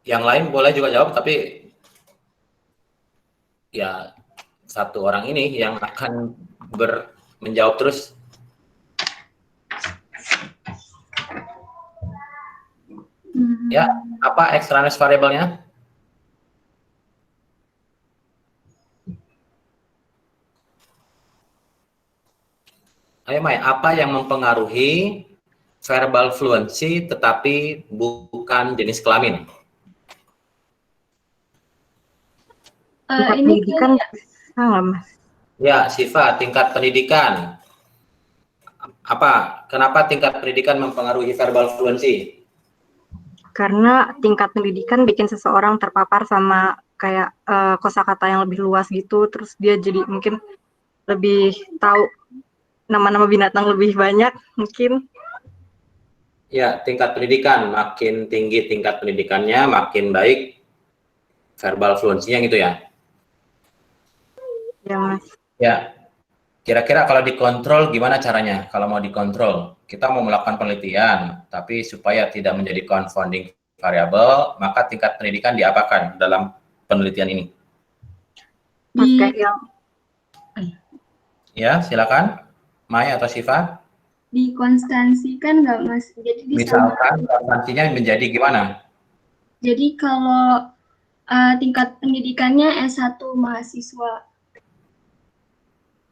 Yang lain boleh juga jawab, tapi ya satu orang ini yang akan menjawab terus. Ya, apa extraneous variabelnya? Ayo Mai, apa yang mempengaruhi verbal fluency tetapi bukan jenis kelamin?
Ini pendidikan
Mas.
Ya, Siva, tingkat pendidikan. Kenapa tingkat pendidikan mempengaruhi verbal fluency?
Karena tingkat pendidikan bikin seseorang terpapar sama kayak kosakata yang lebih luas gitu, terus dia jadi mungkin lebih tahu nama-nama binatang lebih banyak mungkin.
Ya, tingkat pendidikan makin tinggi, tingkat pendidikannya makin baik verbal fluency-nya gitu ya.
Ya Mas.
Ya, kira-kira kalau dikontrol gimana caranya? Kalau mau dikontrol, kita mau melakukan penelitian, tapi supaya tidak menjadi confounding variable, maka tingkat pendidikan diapakan dalam penelitian ini?
Pakai yang
Ya, silakan. Mai atau Syifa?
dikonstansikan nggak Mas? Jadi
Misalkan konstansinya menjadi gimana?
Jadi kalau tingkat pendidikannya S1 mahasiswa.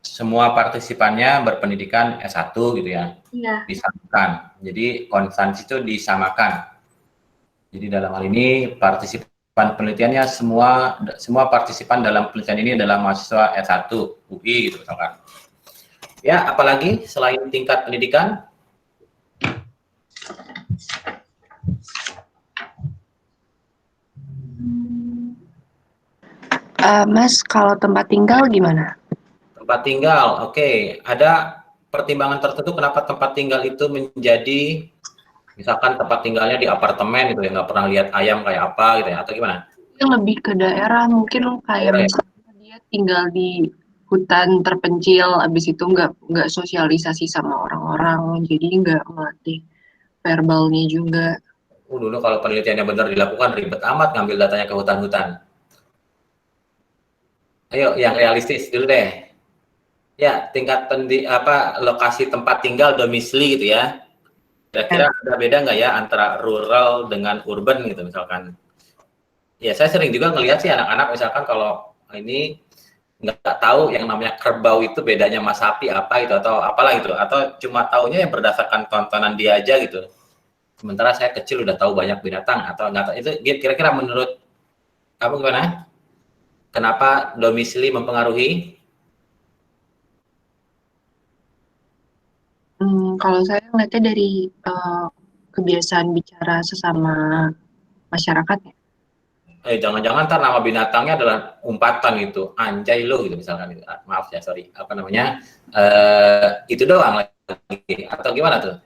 Semua partisipannya berpendidikan S1 gitu ya.
Iya.
Disamakan. Jadi konstansi itu disamakan. Jadi dalam hal ini partisipan penelitiannya semua partisipan dalam penelitian ini adalah mahasiswa S1 UI gitu misalkan. Ya, apalagi selain tingkat pendidikan?
Mas, kalau tempat tinggal gimana?
Tempat tinggal, oke. Ada pertimbangan tertentu kenapa tempat tinggal itu menjadi, misalkan tempat tinggalnya di apartemen gitu ya, nggak pernah lihat ayam kayak apa gitu ya, atau gimana?
Yang lebih ke daerah, mungkin kayak misalnya dia tinggal di hutan terpencil, abis itu nggak sosialisasi sama orang-orang, jadi nggak melatih verbalnya juga.
Dulu kalau penelitiannya benar dilakukan, ribet amat ngambil datanya ke hutan-hutan. Ayo, yang realistis dulu deh. Ya, tingkat lokasi tempat tinggal domisili gitu ya. Kira-kira ada beda nggak ya antara rural dengan urban gitu misalkan. Ya, saya sering juga ngelihat sih anak-anak misalkan kalau ini nggak tahu yang namanya kerbau itu bedanya sama sapi apa gitu atau apalah gitu, atau cuma taunya yang berdasarkan tontonan dia aja gitu. Sementara saya kecil udah tahu banyak binatang atau nggak tahu. Itu kira-kira menurut kamu gimana? Kenapa domisili mempengaruhi?
Kalau saya ngeliatnya dari kebiasaan bicara sesama masyarakat ya.
Jangan-jangan ntar nama binatangnya adalah umpatan gitu, anjay lo gitu misalkan gitu. Maaf ya, sorry, apa namanya, itu doang lagi, atau gimana tuh?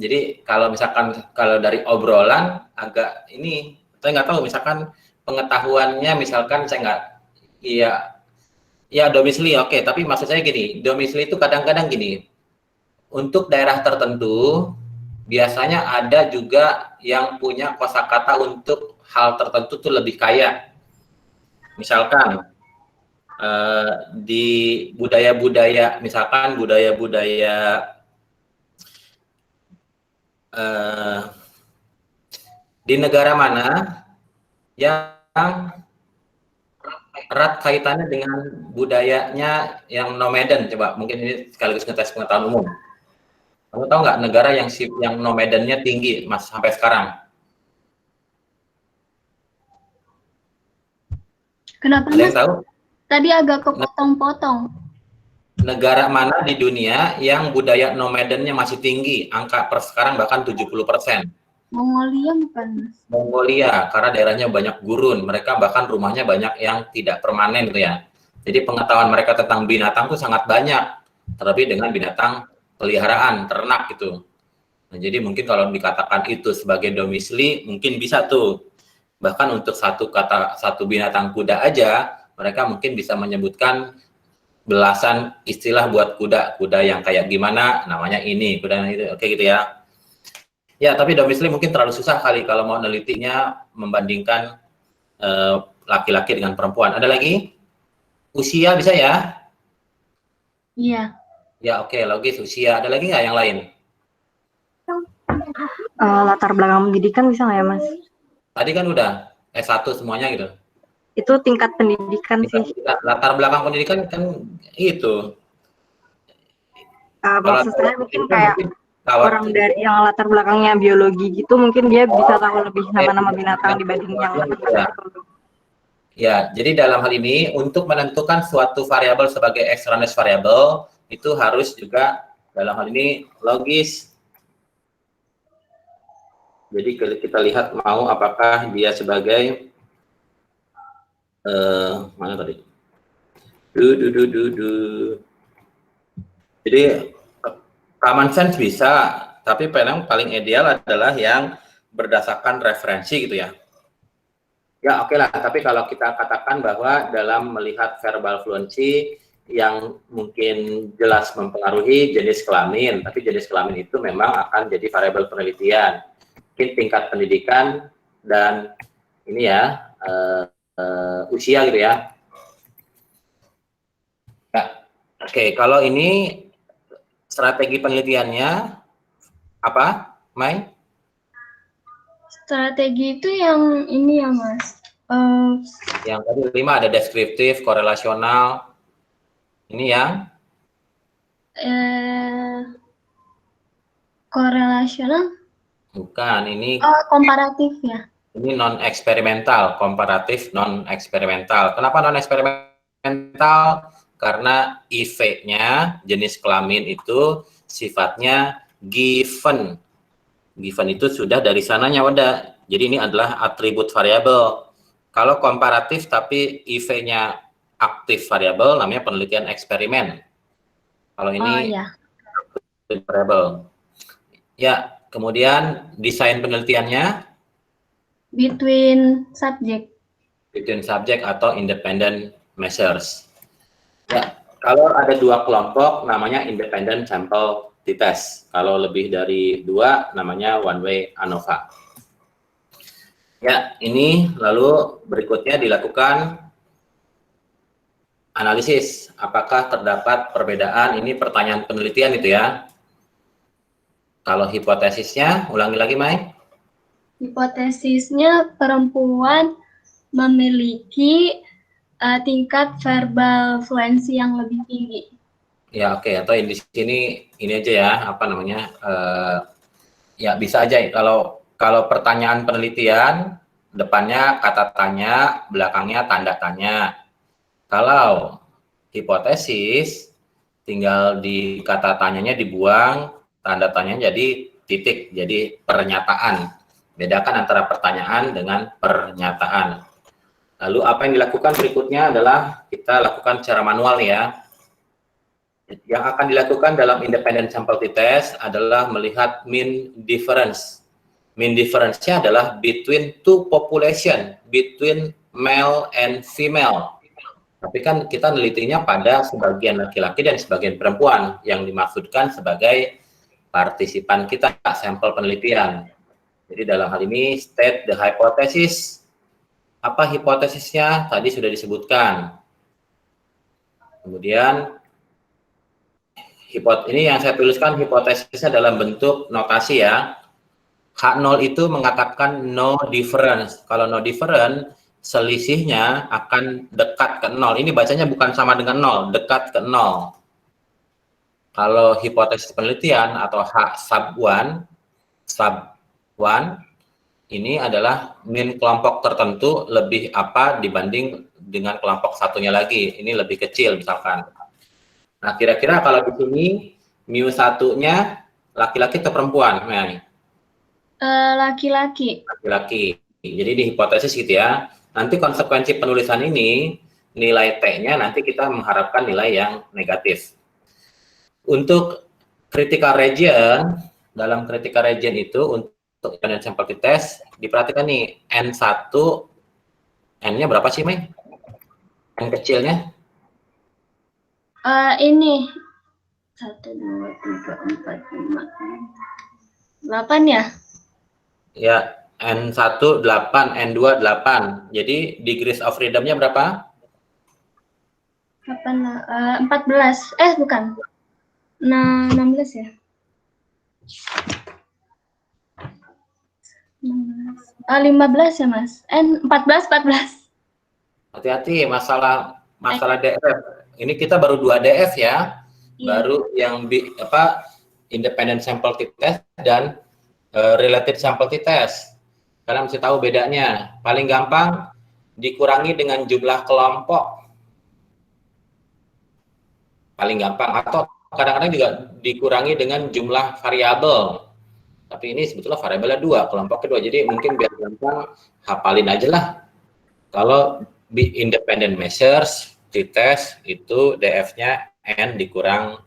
Jadi kalau misalkan kalau dari obrolan agak ini, saya nggak tahu misalkan pengetahuannya misalkan saya nggak, iya domisili oke, tapi maksud saya gini, domisili itu kadang-kadang gini, untuk daerah tertentu biasanya ada juga yang punya kosakata untuk hal tertentu tuh lebih kaya. Misalkan di budaya-budaya, misalkan budaya-budaya di negara mana yang erat kaitannya dengan budayanya yang nomaden. Coba mungkin ini sekaligus ngetes pengetahuan umum. Kamu tahu nggak negara yang nomadennya tinggi mas sampai sekarang?
Kenapa
Ada yang
Mas?
tahu?
Tadi agak kepotong-potong.
Negara mana di dunia yang budaya nomadennya masih tinggi, angka per sekarang bahkan 70%?
Mongolia bukan Mas?
Mongolia, karena daerahnya banyak gurun, mereka bahkan rumahnya banyak yang tidak permanen gitu ya. Jadi pengetahuan mereka tentang binatang tuh sangat banyak, terlebih dengan binatang peliharaan, ternak gitu. Nah, jadi mungkin kalau dikatakan itu sebagai domisili, mungkin bisa tuh. Bahkan untuk satu binatang kuda aja, mereka mungkin bisa menyebutkan belasan istilah buat kuda yang kayak gimana, namanya ini, kuda yang itu, oke gitu ya. Ya, tapi domisili mungkin terlalu susah kali kalau mau nelitinya membandingkan laki-laki dengan perempuan. Ada lagi? Usia bisa ya?
Iya.
Ya, oke, logis usia. Ada lagi nggak yang lain?
Latar belakang pendidikan bisa nggak ya Mas?
Tadi kan udah S1 semuanya gitu.
Itu tingkat pendidikan sih.
Latar belakang pendidikan kan itu.
Maksud saya mungkin kayak orang dari yang latar belakangnya biologi gitu, mungkin dia bisa tahu lebih nama-nama binatang dibanding yang
ya, jadi dalam hal ini untuk menentukan suatu variabel sebagai extraneous variable itu harus juga dalam hal ini logis. Jadi kita lihat mau apakah dia sebagai mana tadi? Jadi common sense bisa, tapi paling ideal adalah yang berdasarkan referensi gitu ya. Ya oke lah, tapi kalau kita katakan bahwa dalam melihat verbal fluency yang mungkin jelas mempengaruhi jenis kelamin, tapi jenis kelamin itu memang akan jadi variabel penelitian. Mungkin tingkat pendidikan dan ini ya, usia gitu ya. Oke, kalau ini strategi penelitiannya apa, Mai?
Strategi itu yang ini ya, Mas.
Yang tadi 5 ada deskriptif, korelasional. Ini yang
korelasional?
bukan, ini
Komparatif ya.
ini non eksperimental, komparatif non eksperimental. Kenapa non eksperimental? Karena IV-nya jenis kelamin itu sifatnya given. Given itu sudah dari sananya udah. Jadi ini adalah atribut variabel. Kalau komparatif tapi IV-nya aktif variabel namanya penelitian eksperimen. Kalau ini variabel. Ya, kemudian desain penelitiannya
Between subject
atau independent measures. Ya, kalau ada 2 kelompok namanya independent sample t-test. Kalau lebih dari 2 namanya one way ANOVA. Ya, ini lalu berikutnya dilakukan analisis. Apakah terdapat perbedaan? Ini pertanyaan penelitian itu ya. Kalau hipotesisnya, ulangi lagi, Mai.
Hipotesisnya perempuan memiliki tingkat verbal fluency yang lebih tinggi.
Ya oke, atau di sini ini aja ya, apa namanya? Ya bisa aja kalau pertanyaan penelitian depannya kata tanya, belakangnya tanda tanya. Kalau hipotesis tinggal di kata tanyanya dibuang, tanda tanyanya jadi titik, jadi pernyataan. Bedakan antara pertanyaan dengan pernyataan. Lalu apa yang dilakukan berikutnya adalah kita lakukan secara manual ya. Yang akan dilakukan dalam independent sample t-test adalah melihat mean difference. Mean difference-nya adalah between two population, between male and female. Tapi kan kita nelitinya pada sebagian laki-laki dan sebagian perempuan yang dimaksudkan sebagai partisipan kita, sampel penelitian. Jadi dalam hal ini state the hypothesis. Apa hipotesisnya? Tadi sudah disebutkan. Kemudian ini yang saya tuliskan hipotesisnya dalam bentuk notasi ya. H0 itu mengatakan no difference. Kalau no difference, selisihnya akan dekat ke 0. Ini bacanya bukan sama dengan 0, dekat ke 0. Kalau hipotesis penelitian atau H sub 1, ini adalah min kelompok tertentu lebih apa dibanding dengan kelompok satunya lagi. Ini lebih kecil misalkan. Nah, kira-kira kalau di sini mu1-nya laki-laki atau perempuan?
Laki-laki.
Laki-laki. Jadi di hipotesis gitu ya. Nanti konsekuensi penulisan ini, nilai T-nya nanti kita mengharapkan nilai yang negatif. Untuk critical region, dalam critical region itu untuk independent sample t-test, diperhatikan nih, N1, N-nya berapa sih, Mei? N kecilnya?
Ini 1, 2, 3, 4, 5, 8 ya?
Ya, N1 8, N2 8. Jadi degrees of freedom-nya berapa?
14. Bukan. Nah, 16 ya? 15 ya, Mas? 14.
Hati-hati masalah DF. Ini kita baru 2 DF ya.
Iya.
Baru yang independent sample t-test dan related sample t-test. Kalian mesti tahu bedanya. Paling gampang dikurangi dengan jumlah kelompok. Paling gampang, atau kadang-kadang juga dikurangi dengan jumlah variabel. Tapi ini sebetulnya variabelnya 2, kelompok kedua. Jadi mungkin biar gampang, hafalin aja lah. Kalau di independent measures, t-test, itu DF-nya N dikurang,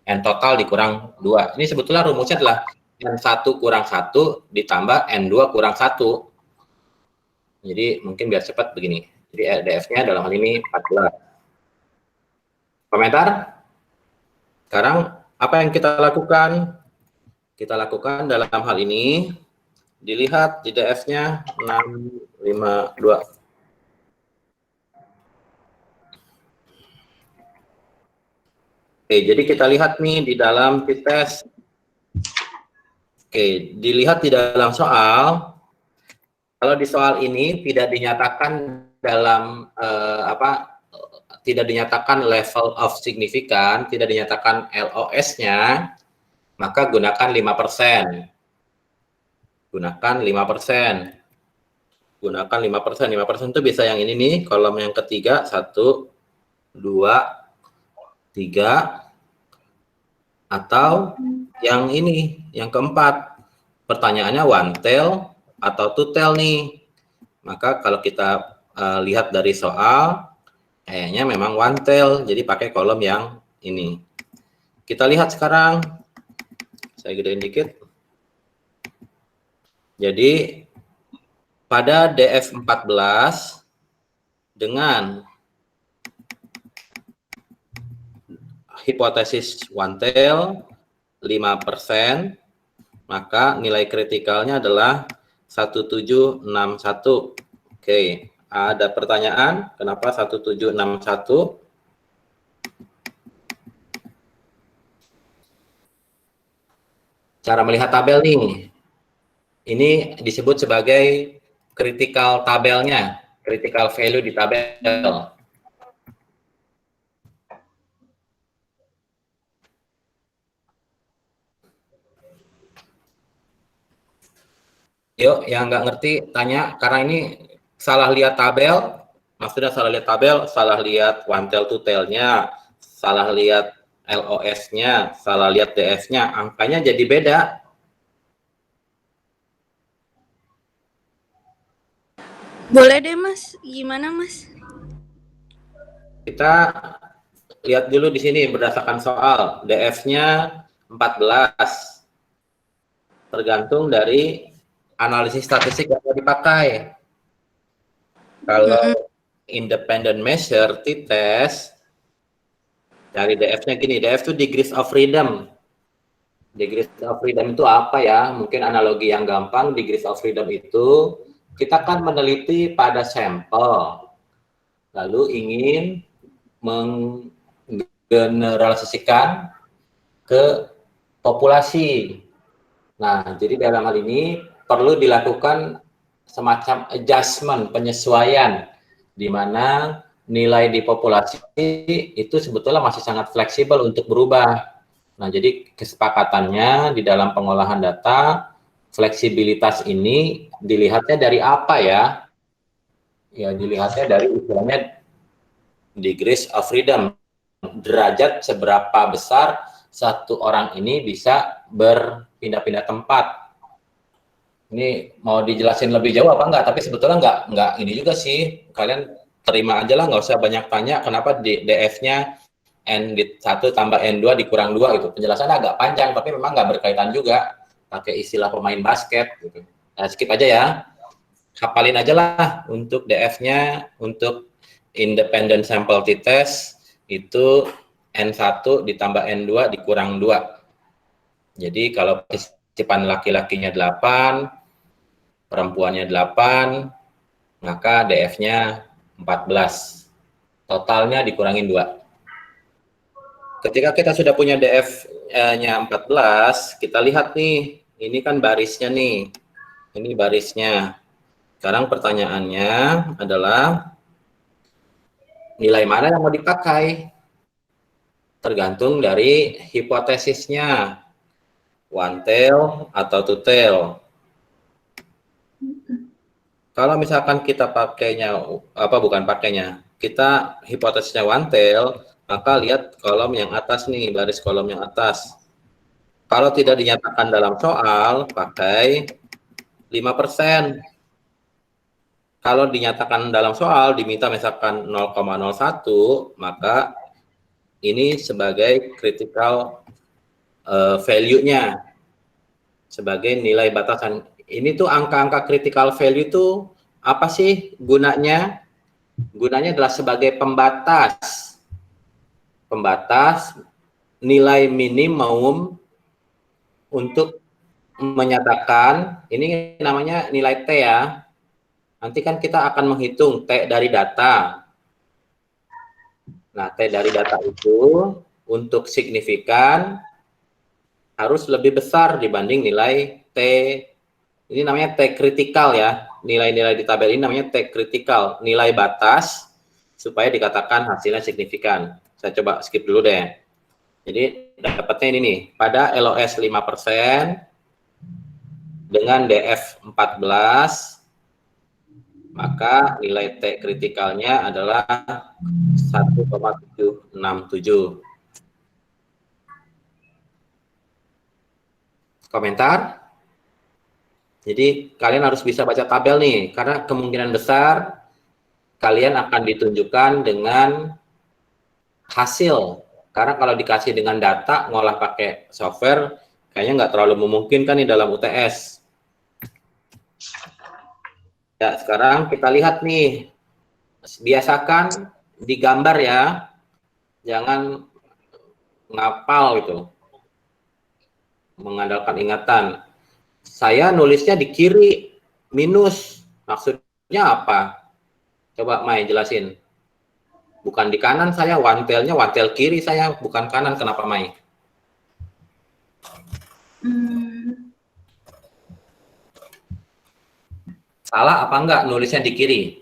N total dikurang 2. Ini sebetulnya rumusnya adalah N1 kurang 1 ditambah N2 kurang 1. Jadi mungkin biar cepat begini. Jadi DF-nya dalam hal ini 14. Komentar? Sekarang apa yang kita lakukan? Kita lakukan dalam hal ini, dilihat di DF-nya 652. Oke, jadi kita lihat nih di dalam t-test. Oke, dilihat di dalam soal. Kalau di soal ini tidak dinyatakan dalam tidak dinyatakan level of significant, tidak dinyatakan LOS-nya, maka gunakan 5%. Gunakan 5%. Gunakan 5%. 5% itu bisa yang ini nih, kolom yang ketiga, 1, 2, 3, atau yang ini, yang keempat. Pertanyaannya one tail atau two tail nih. Maka kalau kita lihat dari soal, kayaknya memang one tail, jadi pakai kolom yang ini. Kita lihat sekarang. Saya gedein dikit. Jadi pada DF14 dengan hipotesis one tail 5%, maka nilai kritikalnya adalah 1761. Oke, ada pertanyaan, kenapa 1761? Cara melihat tabel nih, ini disebut sebagai critical tabelnya, critical value di tabel. Yuk, yang nggak ngerti tanya, karena ini salah lihat tabel, maksudnya salah lihat tabel, salah lihat one tail two tailnya, salah lihat LOS-nya, salah lihat DF-nya, angkanya jadi beda.
Boleh deh Mas, gimana Mas?
Kita lihat dulu di sini berdasarkan soal, DF-nya 14. Tergantung dari analisis statistik yang mau dipakai. Kalau independent measure, t-test, dari DF-nya gini, DF itu degrees of freedom. Degrees of freedom itu apa ya? Mungkin analogi yang gampang, degrees of freedom itu, kita kan meneliti pada sampel, lalu ingin menggeneralisasikan ke populasi. Nah, jadi dalam hal ini perlu dilakukan semacam adjustment, penyesuaian, di mana nilai di populasi itu sebetulnya masih sangat fleksibel untuk berubah. Nah, jadi kesepakatannya di dalam pengolahan data, fleksibilitas ini dilihatnya dari apa ya? Ya, dilihatnya dari istilahnya degrees of freedom. Derajat seberapa besar satu orang ini bisa berpindah-pindah tempat. Ini mau dijelasin lebih jauh apa enggak? Tapi sebetulnya enggak ini juga sih. Kalian terima aja lah, nggak usah banyak tanya kenapa DF-nya N1 tambah N2 dikurang 2 gitu. Penjelasannya agak panjang, tapi memang nggak berkaitan juga. Pakai istilah pemain basket gitu. Nah, skip aja ya. Hafalin aja lah untuk DF-nya, untuk independent sample t-test itu N1 ditambah N2 dikurang 2. Jadi kalau partisipan laki-lakinya 8, perempuannya 8, maka DF-nya 14. Totalnya dikurangin 2. Ketika kita sudah punya DF-nya 14, kita lihat nih, ini kan barisnya nih. Ini barisnya. Sekarang pertanyaannya adalah nilai mana yang mau dipakai? Tergantung dari hipotesisnya. One tail atau two tail. Kalau misalkan kita pakainya, kita hipotesisnya one tail, maka lihat kolom yang atas nih, baris kolom yang atas. Kalau tidak dinyatakan dalam soal, pakai 5%. Kalau dinyatakan dalam soal, diminta misalkan 0,01, maka ini sebagai critical value-nya, sebagai nilai batasan. Ini tuh angka-angka critical value itu apa sih gunanya? Gunanya adalah sebagai pembatas nilai minimum untuk menyatakan, ini namanya nilai T ya. Nanti kan kita akan menghitung T dari data. Nah, T dari data itu untuk signifikan harus lebih besar dibanding nilai T. Ini namanya T kritikal ya. Nilai-nilai di tabel ini namanya T kritikal, nilai batas supaya dikatakan hasilnya signifikan. Saya coba skip dulu deh. Jadi dapatnya ini nih, pada LOS 5% dengan DF 14, maka nilai T kritikalnya adalah 1,767. Komentar? Jadi kalian harus bisa baca tabel nih, karena kemungkinan besar kalian akan ditunjukkan dengan hasil. Karena kalau dikasih dengan data, ngolah pakai software, kayaknya nggak terlalu memungkinkan nih dalam UTS. Ya, sekarang kita lihat nih, biasakan digambar ya, jangan ngapal gitu, mengandalkan ingatan. Saya nulisnya di kiri, minus, maksudnya apa? Coba Mai jelasin. Bukan di kanan saya, wantelnya wantel kiri saya, bukan kanan, kenapa Mai? Salah apa enggak nulisnya di kiri?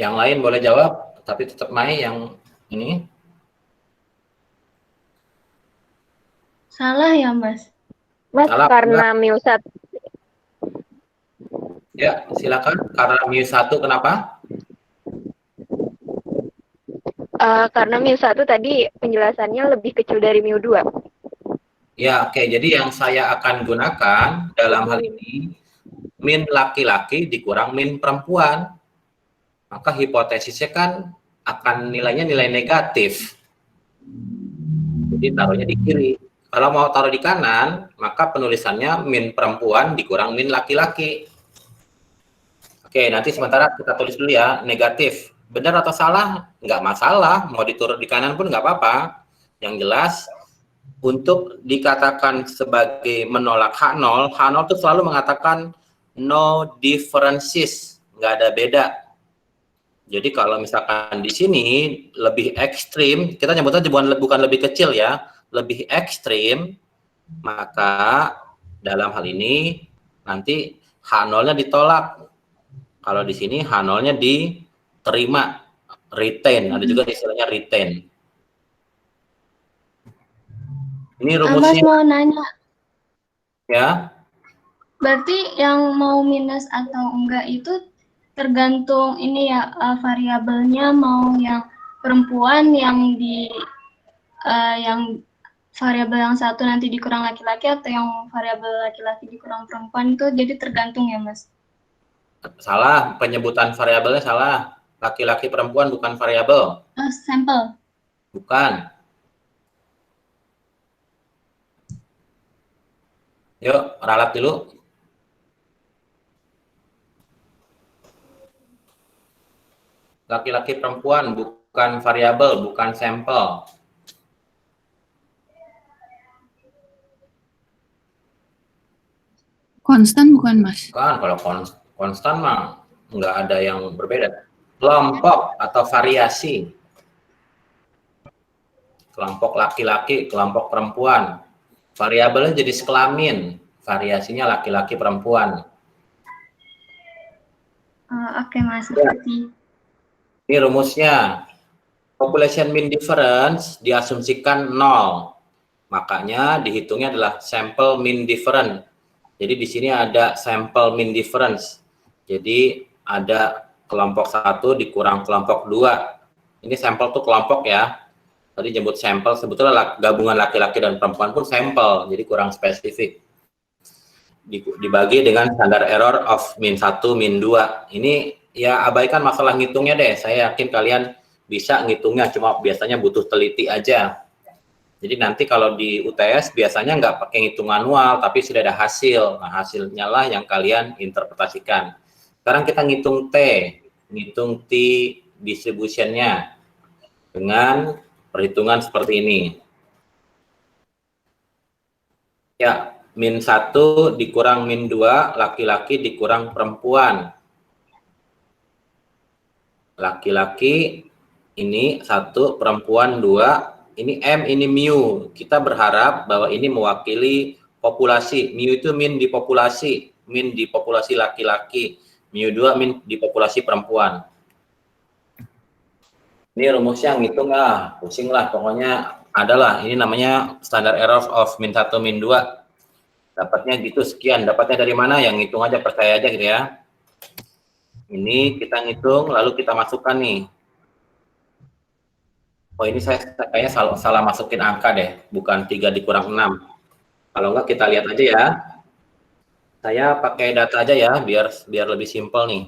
Yang lain boleh jawab, tapi tetap Mai yang ini.
Salah ya, Mas?
Mas,
Salah,
karena mu1.
Ya, silakan. Karena mu1 kenapa?
Karena mu1 tadi penjelasannya lebih kecil dari mu2.
Ya, oke. Jadi yang saya akan gunakan dalam hal ini, min laki-laki dikurang min perempuan. Maka hipotesisnya kan akan nilainya nilai negatif. Jadi taruhnya di kiri. Kalau mau taruh di kanan, maka penulisannya min perempuan dikurang min laki-laki. Oke, nanti sementara kita tulis dulu ya, negatif. Benar atau salah? Nggak masalah, mau diturun di kanan pun nggak apa-apa. Yang jelas, untuk dikatakan sebagai menolak H0, H0 itu selalu mengatakan no differences, nggak ada beda. Jadi kalau misalkan di sini lebih ekstrim, kita nyebutnya bukan lebih kecil ya, lebih ekstrim, maka dalam hal ini nanti H0-nya ditolak. Kalau di sini H0-nya diterima, retain, ada juga istilahnya retain. Ini rumusnya.
Mas mau nanya.
Ya.
Berarti yang mau minus atau enggak itu tergantung ini ya, variabelnya, mau yang perempuan yang yang variabel yang satu nanti dikurang laki-laki atau yang variabel laki-laki dikurang perempuan, itu jadi tergantung ya, Mas?
Salah, penyebutan variabelnya salah. Laki-laki perempuan bukan variabel.
Sampel.
Bukan. Yuk, ralat dulu. Laki-laki perempuan bukan variabel, bukan sampel.
Konstan bukan, Mas?
Kan kalau konstan mah nggak ada yang berbeda. Kelompok atau variasi. Kelompok laki-laki, kelompok perempuan. Variabelnya jenis kelamin, variasinya laki-laki perempuan.
Oke, Mas, seperti.
Ini rumusnya. Population mean difference diasumsikan 0. Makanya dihitungnya adalah sample mean difference. Jadi di sini ada sample mean difference. Jadi ada kelompok 1 dikurang kelompok 2. Ini sampel tuh kelompok ya. Tadi jemput sampel, sebetulnya gabungan laki-laki dan perempuan pun sampel, jadi kurang spesifik. Dibagi dengan standar error of min 1, min 2. Ini ya abaikan masalah ngitungnya deh. Saya yakin kalian bisa ngitungnya, cuma biasanya butuh teliti aja. Jadi nanti kalau di UTS biasanya nggak pakai ngitung manual, tapi sudah ada hasil. Nah, hasilnya lah yang kalian interpretasikan. Sekarang kita ngitung T, ngitung T distribution-nya dengan perhitungan seperti ini. Ya, min 1 dikurang min 2, laki-laki dikurang perempuan. Laki-laki ini 1, perempuan 2, ini M, ini mu. Kita berharap bahwa ini mewakili populasi. Mu itu min di populasi laki-laki. Mu 2 min di populasi perempuan. Ini rumusnya ngitung lah, pusing lah, pokoknya adalah. Ini namanya standard error of min 1, min 2. Dapatnya gitu sekian, dapatnya dari mana? Yang ngitung aja, percaya aja gitu ya. Ini kita ngitung, lalu kita masukkan nih. Oh ini saya kayaknya salah masukin angka deh, bukan 3 dikurang 6. Kalau enggak kita lihat aja ya. Saya pakai data aja ya, biar lebih simpel nih.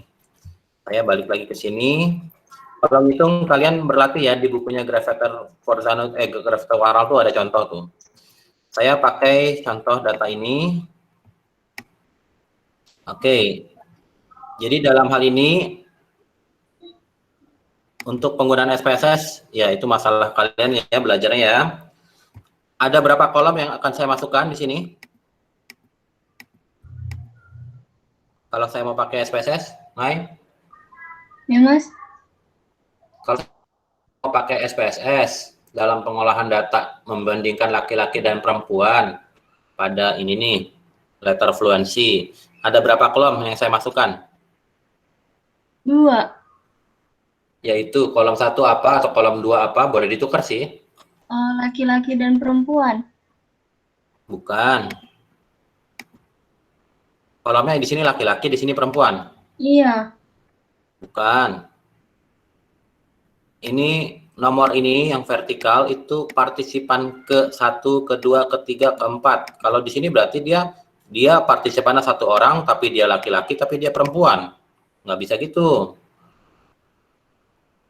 Saya balik lagi ke sini. Kalau ngitung kalian berlatih ya, di bukunya Gravater Forzano, Gravater Waral tuh ada contoh tuh. Saya pakai contoh data ini. Oke. Jadi dalam hal ini untuk penggunaan SPSS, ya itu masalah kalian ya belajarnya ya. Ada berapa kolom yang akan saya masukkan di sini? Kalau saya mau pakai SPSS, Mai?
Ya, Mas.
Kalau mau pakai SPSS dalam pengolahan data membandingkan laki-laki dan perempuan pada ini nih, letter fluency, ada berapa kolom yang saya masukkan?
2.
Yaitu kolom 1 apa atau kolom 2 apa, boleh ditukar sih.
Laki-laki dan perempuan.
Bukan. Kolomnya di sini laki-laki, di sini perempuan.
Iya.
Bukan. Ini nomor ini yang vertikal itu partisipan ke-1, ke-2, ke-3, ke-4. Kalau di sini berarti dia partisipannya 1 orang, tapi dia laki-laki, tapi dia perempuan. Nggak bisa gitu.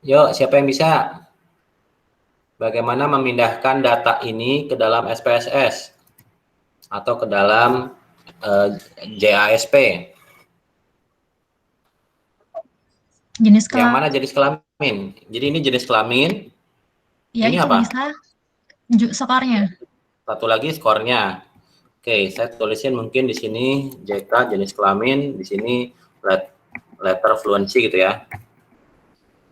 Yuk, siapa yang bisa? Bagaimana memindahkan data ini ke dalam SPSS atau ke dalam JASP?
Jenis
Yang mana jenis kelamin? Jadi ini jenis kelamin.
Ya,
ini
itu
apa?
bisa. Skornya.
Satu lagi skornya. Oke, saya tulisin mungkin di sini JK jenis kelamin, di sini letter fluency gitu ya.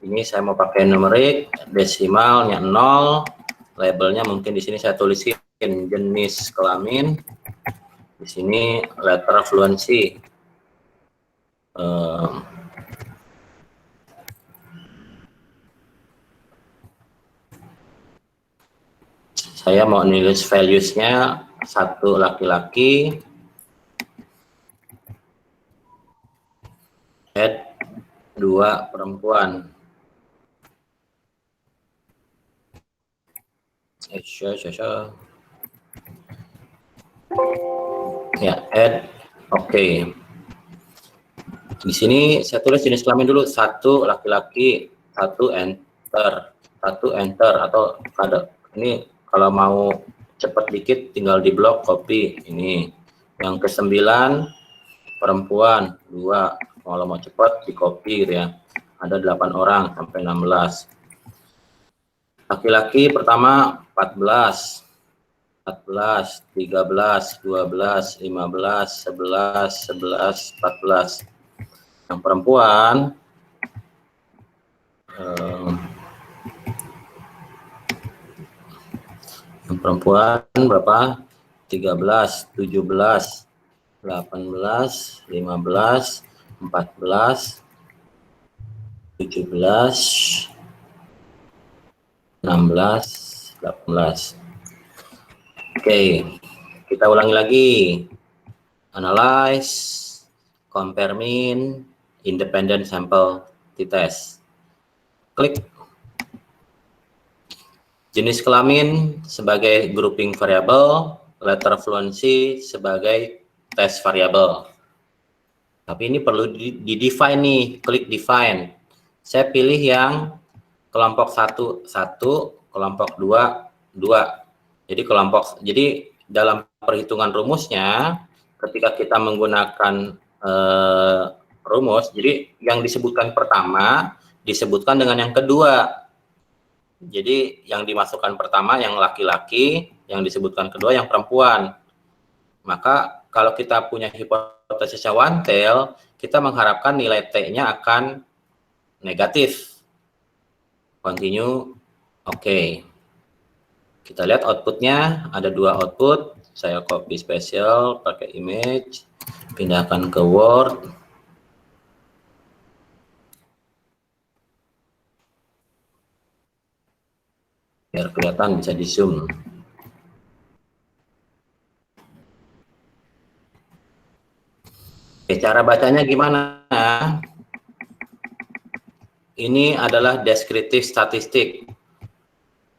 Ini saya mau pakai numerik, desimalnya 0, labelnya mungkin di sini saya tulisin jenis kelamin, di sini letter fluency. Saya mau nulis values-nya 1 laki-laki, add 2 perempuan. Ya, add. Oke. Di sini saya tulis jenis kelamin dulu, 1 laki-laki, 1 enter, 1 enter, atau ada ini kalau mau cepat dikit tinggal di blok copy ini. Yang ke-9 perempuan 2, kalau mau cepat di copy gitu ya. Ada 8 orang sampai 16. Laki-laki pertama 14, 14, 13, 12, 15, 11, 11, 14. Yang perempuan berapa? 13, 17, 18, 15, 14, 17, 16, 18. Oke, kita ulangi lagi. Analyze, compare mean, independent sample t-test. Klik. Jenis kelamin sebagai grouping variable, letter fluency sebagai test variable. Tapi ini perlu di-define nih, klik define. Saya pilih yang kelompok 1, 1, kelompok 2, 2. Jadi dalam perhitungan rumusnya, ketika kita menggunakan rumus, jadi yang disebutkan pertama disebutkan dengan yang kedua. Jadi yang dimasukkan pertama yang laki-laki, yang disebutkan kedua yang perempuan. Maka kalau kita punya hipotesisnya one tail, kita mengharapkan nilai T-nya akan negatif. Continue, oke. Kita lihat outputnya, ada 2 output. Saya copy spesial, pakai image, pindahkan ke Word. Biar kelihatan bisa di zoom. Oke, cara bacanya gimana? Ini adalah deskriptif statistik.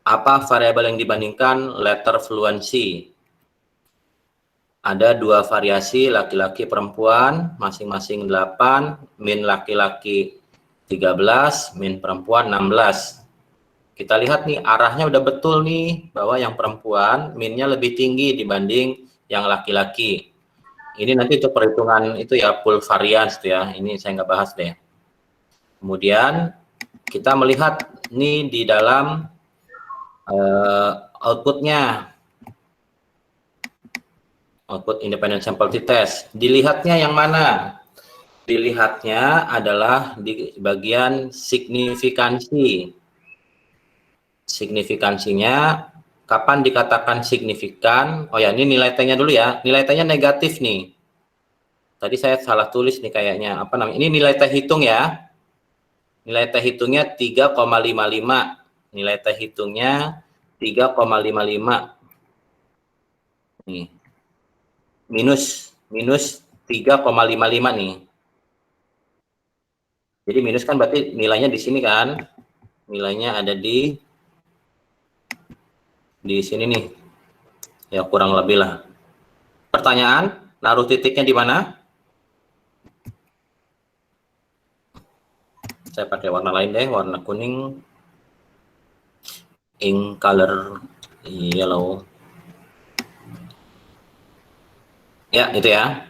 Apa variabel yang dibandingkan? Letter fluency. Ada 2 variasi laki-laki perempuan, masing-masing 8, min laki-laki 13, min perempuan 16. Kita lihat nih, arahnya udah betul nih, bahwa yang perempuan minnya lebih tinggi dibanding yang laki-laki. Ini nanti untuk perhitungan itu ya, pool variance itu ya, ini saya nggak bahas deh. Kemudian kita melihat nih di dalam outputnya, output independent sample t-test. Dilihatnya yang mana? Dilihatnya adalah di bagian signifikansi. Signifikansinya, kapan dikatakan signifikan? Oh ya, ini nilai T-nya dulu ya. Nilai T-nya negatif nih. Tadi saya salah tulis nih kayaknya. Apa namanya? Ini nilai T hitung ya. Nilai T hitungnya 3,55. Nilai T hitungnya 3,55. Nih. Minus 3,55 nih. Jadi minus kan berarti nilainya di sini kan? Nilainya ada di sini nih. Ya kurang lebih lah. Pertanyaan, naruh titiknya di mana? Saya pakai warna lain deh, warna kuning. Ink color yellow. Ya, itu ya.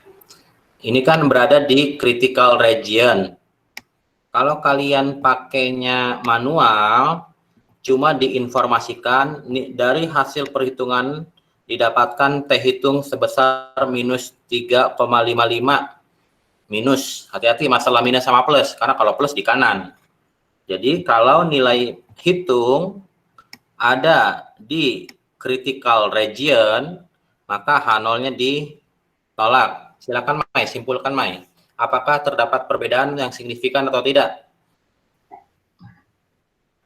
Ini kan berada di critical region. Kalau kalian pakainya manual, cuma diinformasikan dari hasil perhitungan didapatkan T hitung sebesar minus 3,55. Minus, hati-hati masalah minus sama plus, karena kalau plus di kanan. Jadi kalau nilai hitung ada di critical region, maka H0-nya ditolak. Silakan Mai, simpulkan Mai. Apakah terdapat perbedaan yang signifikan atau tidak?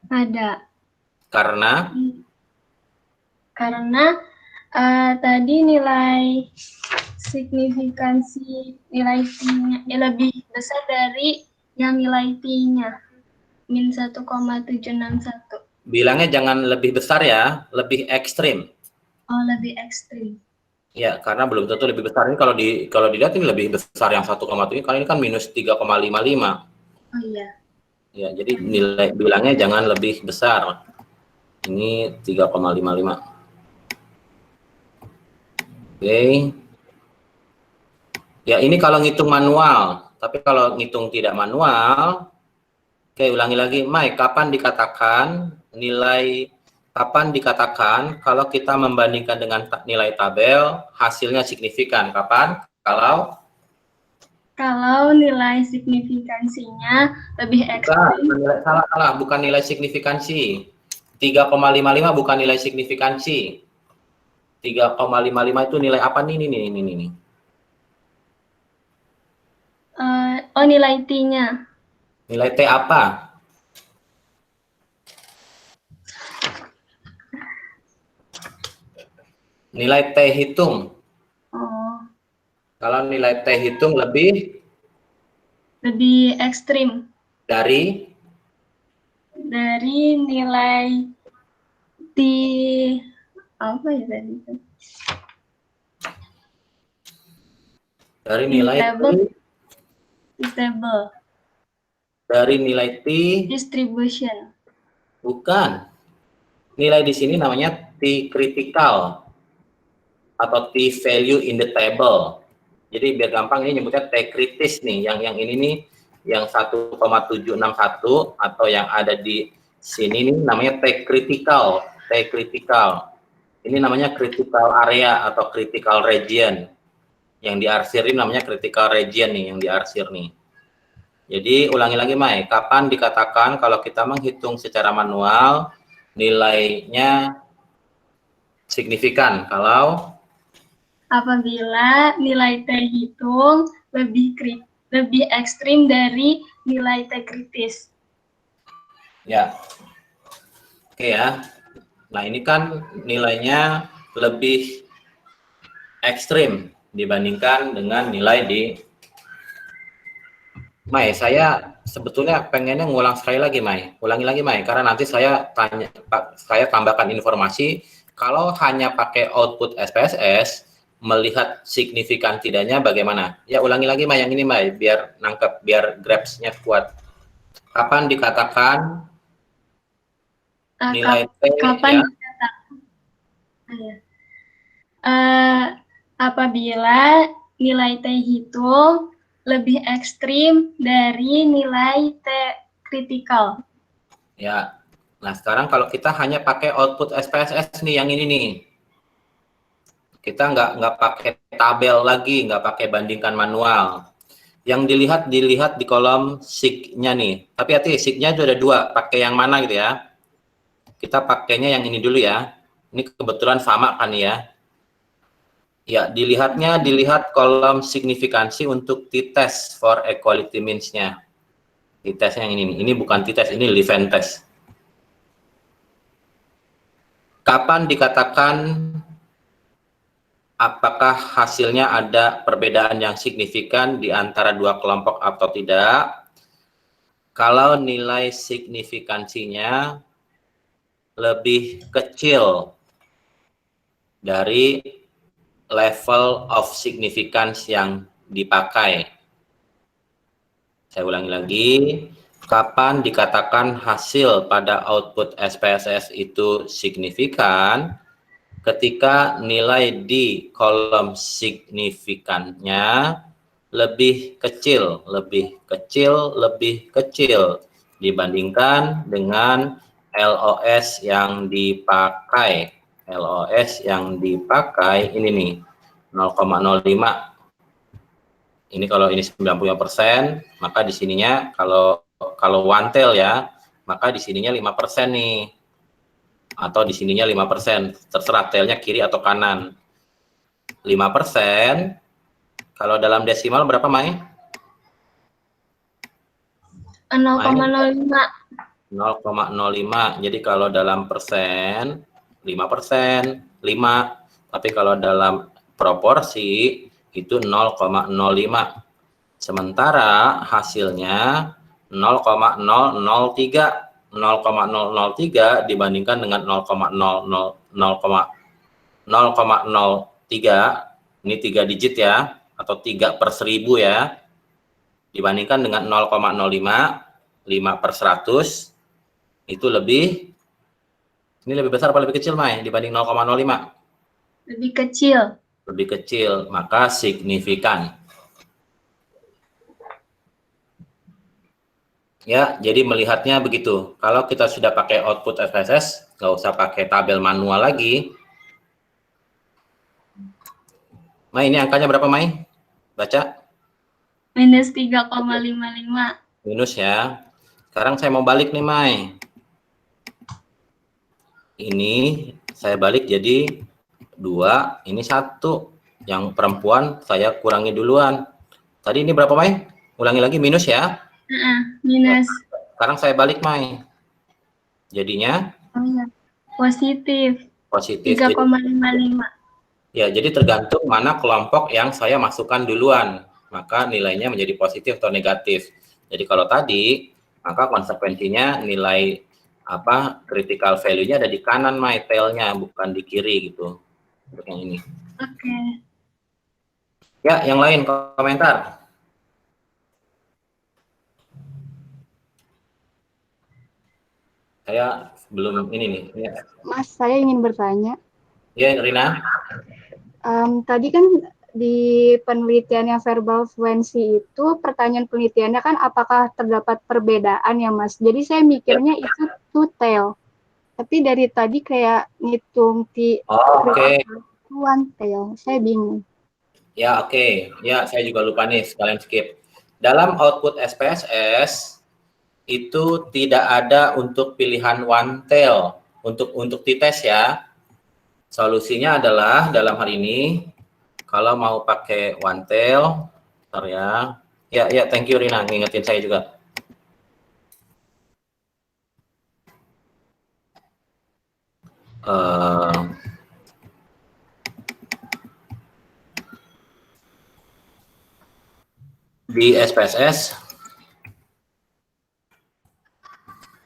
Ada.
Karena
tadi nilai signifikansi nilai T-nya lebih besar dari yang nilai T-nya min 1,761.
bilangnya jangan lebih besar ya, lebih ekstrim.
Oh, lebih ekstrim.
Ya, karena belum tentu lebih besar. Ini kalau dilihat ini lebih besar yang 1,7, kali ini kan minus 3,55.
Oh iya.
Ya, jadi nilai bilangnya jangan lebih besar. Ini 3,55. Oke. Ya, ini kalau ngitung manual. Tapi kalau ngitung tidak manual, oke, ulangi lagi. Mai, kapan dikatakan kalau kita membandingkan dengan nilai tabel, hasilnya signifikan? Kapan? Kalau
nilai signifikansinya lebih ekstrim.
Bukan nilai signifikansi. 3,55 bukan nilai signifikansi. 3,55 itu nilai apa nih? Ini.
Nilai T-nya.
Nilai T apa? Nilai T hitung.
Oh.
Kalau nilai T hitung lebih
lebih ekstrim
dari
nilai di apa ya tadi?
Dari nilai
Stable
dari nilai T,
distribution.
bukan. Nilai di sini namanya T critical atau T value in the table. Jadi biar gampang ini nyebutnya T kritis nih. Yang ini nih yang 1,761 atau yang ada di sini nih namanya T critical. T critical. Ini namanya critical area atau critical region. Yang diarsirin namanya critical region nih, yang diarsir nih. Jadi ulangi lagi Mai, kapan dikatakan kalau kita menghitung secara manual nilainya signifikan? Kalau
Apabila nilai T hitung lebih ekstrim dari nilai T kritis.
ya. Oke ya. Nah, ini kan nilainya lebih ekstrim dibandingkan dengan nilai di Mai. Saya sebetulnya pengennya ngulang sekali lagi Mai. Ulangi lagi Mai, karena nanti saya tambahkan informasi kalau hanya pakai output SPSS melihat signifikan tidaknya bagaimana. Ya ulangi lagi Mai yang ini Mai biar nangkep, biar grabs-nya kuat. Kapan dikatakan nilai T
kapan
ya?
Apabila nilai T hitung lebih ekstrim dari nilai T kritikal.
Ya. Nah, sekarang kalau kita hanya pakai output SPSS nih yang ini nih. Kita nggak pakai tabel lagi, nggak pakai bandingkan manual. Yang dilihat di kolom sig-nya nih. Tapi hati sig-nya itu ada dua, pakai yang mana gitu ya. Kita pakainya yang ini dulu ya. Ini kebetulan sama kan ya. Ya, dilihat kolom signifikansi untuk t-test for equality means-nya. T-test yang ini nih. Ini bukan t-test, ini Levene test. Kapan dikatakan apakah hasilnya ada perbedaan yang signifikan di antara dua kelompok atau tidak? Kalau nilai signifikansinya lebih kecil dari level of significance yang dipakai. Saya ulangi lagi, kapan dikatakan hasil pada output SPSS itu signifikan? Ketika nilai di kolom signifikannya lebih kecil dibandingkan dengan LOS yang dipakai. LOS yang dipakai ini nih 0,05. Ini kalau ini 95%, maka di sininya kalau one tail ya, maka di sininya 5% nih. Atau di sininya 5%, terserah tailnya kiri atau kanan. 5%, kalau dalam desimal berapa Mai?
0,05.
0,05. Jadi kalau dalam persen 5%, 5. Tapi kalau dalam proporsi itu 0,05. Sementara hasilnya 0,003. 0,003 dibandingkan dengan 0,003, ini 3 digit ya, atau 3/1000 ya, dibandingkan dengan 0,05, 5/100, itu lebih, ini lebih besar apa lebih kecil Mai dibanding 0,05?
Lebih kecil.
Lebih kecil, maka signifikan. Ya, jadi melihatnya begitu. Kalau kita sudah pakai output SPSS, nggak usah pakai tabel manual lagi. Mai, ini angkanya berapa Mai? Baca.
Minus 3,55.
Minus ya. Sekarang saya mau balik nih Mai. Ini saya balik jadi 2, ini 1. Yang perempuan saya kurangi duluan. Tadi ini berapa Mai? Ulangi lagi, minus ya.
Minus.
Sekarang saya balik Mai. Jadinya
Positif.
positif.
3,55.
Ya, jadi tergantung mana kelompok yang saya masukkan duluan. maka nilainya menjadi positif atau negatif. Jadi kalau tadi, maka konsekuensinya nilai critical value-nya ada di kanan tail-nya, bukan di kiri gitu. Untuk yang ini.
Oke.
Ya, yang lain komentar. Saya belum ini nih.
Mas, saya ingin bertanya.
Ya, Rina.
Tadi kan di penelitiannya verbal fluency itu pertanyaan penelitiannya kan apakah terdapat perbedaan ya Mas? Jadi saya mikirnya itu two tail. Tapi dari tadi kayak ngitung one tail. Saya bingung.
Ya, oke. Ya, saya juga lupa nih, sekalian skip. Dalam output SPSS itu tidak ada untuk pilihan one tail untuk dites ya. Solusinya adalah dalam hal ini kalau mau pakai one tail, bentar ya. Ya, thank you Rina, ngingetin saya juga. Di SPSS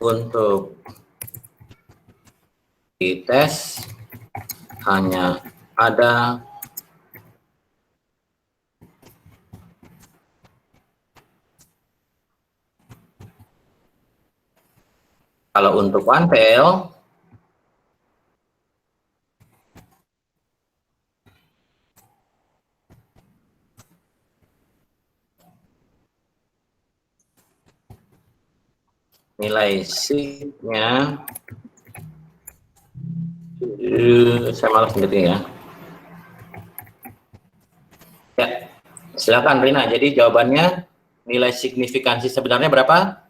untuk dites hanya ada kalau untuk one tail nilai sig-nya saya malas sendiri ya. Ya, silakan Rina. Jadi jawabannya nilai signifikansi sebenarnya berapa?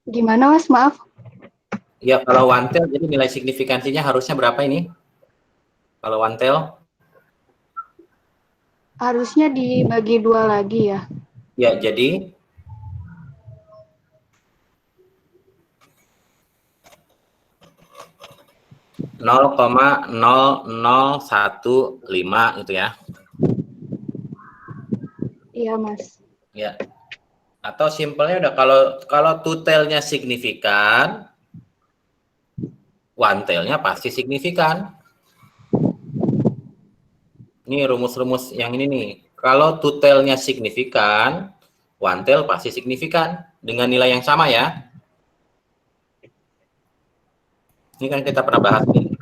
Gimana Mas? Maaf.
Ya, kalau one tail jadi nilai signifikansinya harusnya berapa ini? Kalau one tail?
Harusnya dibagi 2 lagi ya.
Ya, jadi (0,0015) gitu ya.
Iya, Mas.
Ya. Atau simpelnya udah kalau two tail-nya signifikan, one tail-nya pasti signifikan. Ini rumus-rumus yang ini nih. Kalau two tail-nya signifikan, one tail pasti signifikan dengan nilai yang sama ya. Ini kan kita pernah bahas nih.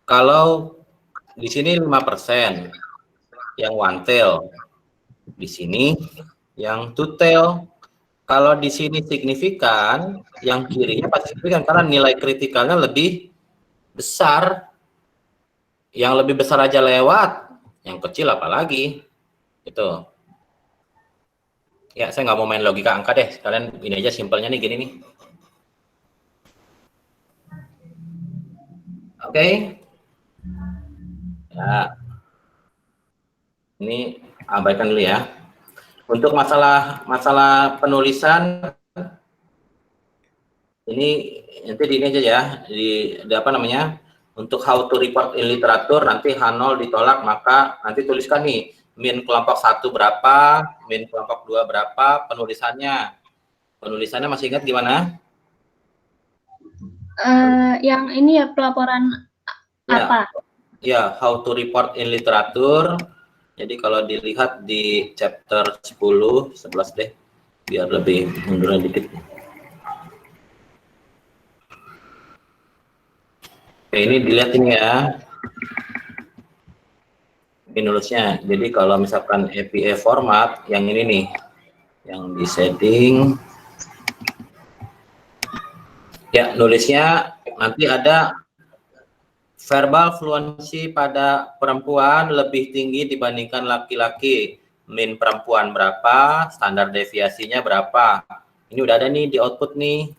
Kalau di sini 5% yang one tail, di sini yang two tail. Kalau di sini signifikan, yang kirinya pasti signifikan karena nilai kritikalnya lebih besar. Yang lebih besar aja lewat, yang kecil apalagi. Gitu. Ya, saya nggak mau main logika angka deh. Kalian ini aja simpelnya nih, gini nih. Oke. Ya. Ini abaikan dulu ya. Untuk masalah penulisan, ini nanti di ini aja ya. Di apa namanya? Untuk how to report in literature, nanti H0 ditolak, maka nanti tuliskan nih, min kelompok 1 berapa, min kelompok 2 berapa, penulisannya. Penulisannya masih ingat gimana?
Yang ini ya, pelaporan apa?
Ya, how to report in literature. Jadi kalau dilihat di chapter 10, 11 deh, biar lebih mundur dikit. Oke, ini dilihat ini ya. Ini nulisnya. Jadi kalau misalkan APA format, yang ini nih, yang di setting. Ya, nulisnya nanti ada verbal fluency pada perempuan lebih tinggi dibandingkan laki-laki. Min perempuan berapa, standar deviasinya berapa. Ini udah ada nih di output nih.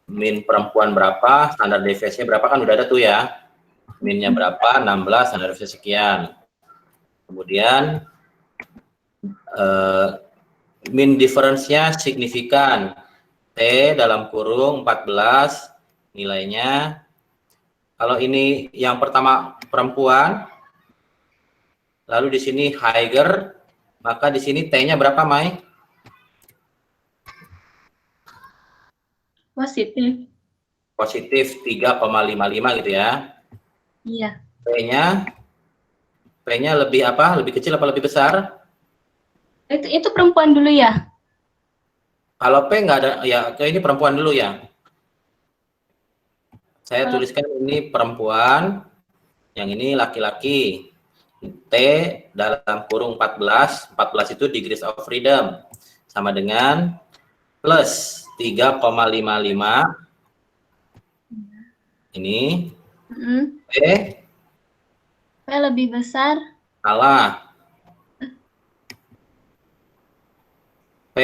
Min perempuan berapa, standar deviasinya berapa, kan udah ada tuh ya. Minnya berapa, 16, standar deviasi sekian. Kemudian min difference-nya signifikan. T dalam kurung 14 nilainya. Kalau ini yang pertama perempuan, lalu di sini higher, maka di sini T-nya berapa, Mai?
Positif.
Positif 3,55 gitu ya.
Iya.
P-nya lebih apa? Lebih kecil apa lebih besar?
Itu perempuan dulu ya?
Kalau P nggak ada, ya ke ini perempuan dulu ya. Saya tuliskan ini perempuan, yang ini laki-laki. T dalam kurung 14, 14 itu degrees of freedom. Sama dengan plus 3,55. Ini. P
lebih besar.
Salah. P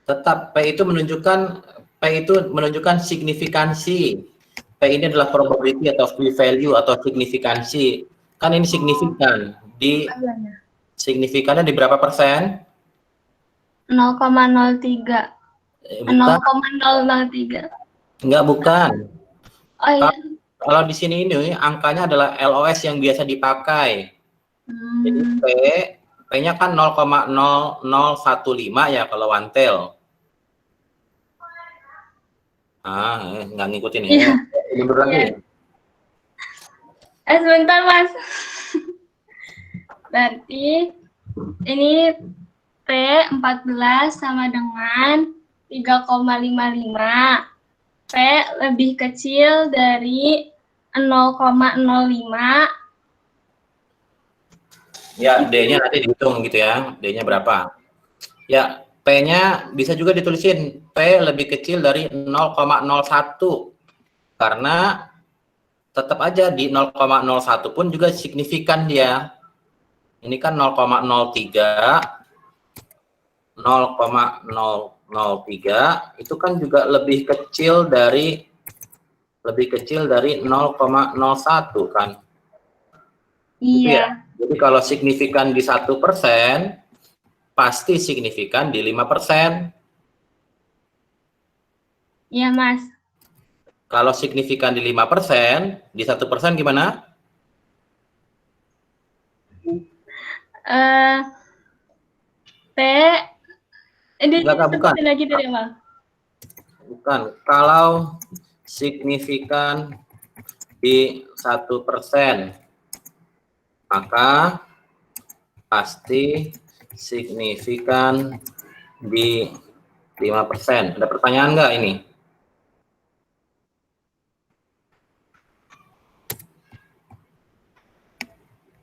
tetap P itu menunjukkan signifikansi. P ini adalah probability atau p-value atau signifikansi. Kan ini signifikan. Signifikannya di berapa persen?
0,03. 0,003.
Enggak, bukan.
Oh iya.
Kalau di sini ini angkanya adalah LOS yang biasa dipakai. Jadi P-nya kan 0,0015 ya kalau one tail. Nggak ngikutin ya. Mundur lagi.
Sebentar, Mas. Berarti ini P14 sama dengan 3,55. P lebih kecil dari 0,05.
Ya, D-nya nanti dihitung gitu ya. D-nya berapa? Ya, P-nya bisa juga ditulisin. P lebih kecil dari 0,01. Karena tetap aja di 0,01 pun juga signifikan dia. Ini kan 0,03. 0,003 itu kan juga lebih kecil dari 0,01 kan.
Iya.
Ya? Jadi kalau signifikan di 1%, pasti signifikan di 5%.
Iya, Mas.
Kalau signifikan di 5%, di 1% gimana? Bukan.
Lagi dari awal.
Bukan. Kalau signifikan di 1%, maka pasti signifikan di 5%. Ada pertanyaan nggak ini?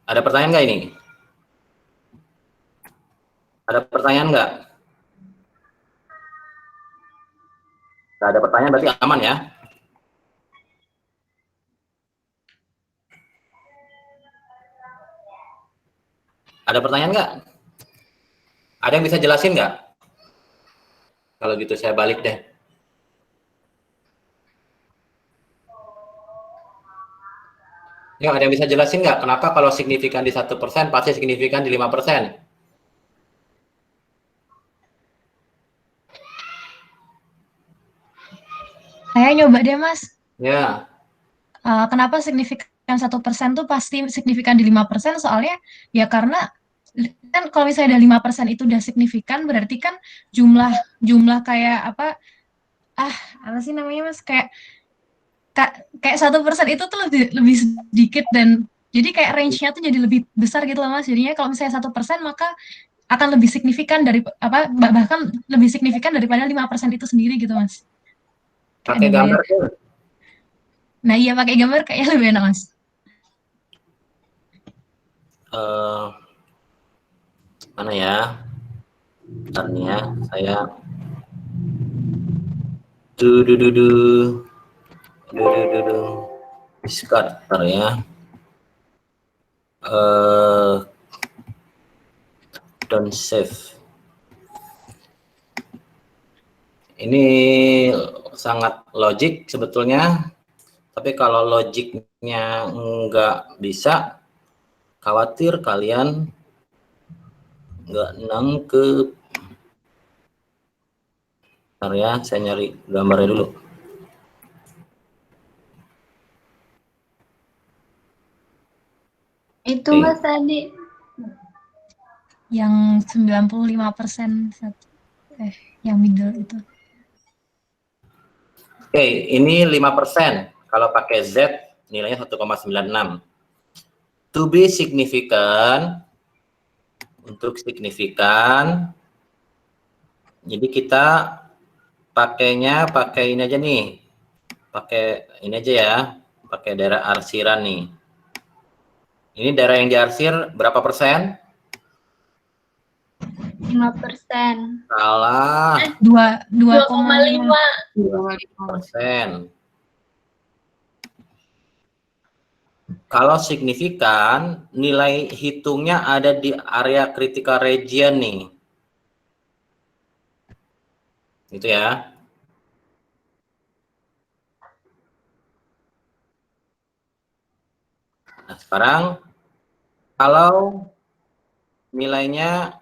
Ada pertanyaan nggak ini? Ada pertanyaan nggak? Nggak ada pertanyaan berarti aman ya? Ada pertanyaan nggak? Ada yang bisa jelasin nggak? Kalau gitu saya balik deh. Ya, ada yang bisa jelasin nggak? Kenapa kalau signifikan di 1% pasti signifikan di 5%?
Saya nyoba deh, Mas.
Ya.
Kenapa signifikan 1% tuh pasti signifikan di 5%? Soalnya ya karena kan kalau misalnya ada 5% itu udah signifikan, berarti kan jumlah kayak apa sih namanya, Mas? Kayak 1% itu tuh lebih sedikit, dan jadi kayak range-nya tuh jadi lebih besar gitu loh, Mas. Jadinya kalau misalnya 1% maka akan lebih signifikan dari bahkan lebih signifikan daripada 5% itu sendiri gitu, Mas.
Pakai gambar tuh.
Nah iya, pakai gambar kayaknya lebih enak, Mas.
Mana ya? Bentar nih ya, saya diskarter ya. Don't save. Ini sangat logik sebetulnya, tapi kalau logiknya nggak bisa, khawatir kalian nggak nangkep. Bentar ya, saya nyari gambarnya dulu.
Itu
Oke.
Mas tadi.
Yang 95% yang middle itu.
Oke, ini 5%. Kalau pakai Z nilainya 1,96. To be significant, untuk signifikan, jadi kita pakai ini aja nih, pakai ini aja ya, pakai daerah arsiran nih. Ini daerah yang diarsir berapa persen?
5%.
Salah.
2,5.
2,5%. Kalau signifikan, nilai hitungnya ada di area critical region nih. Gitu ya. Nah, sekarang kalau nilainya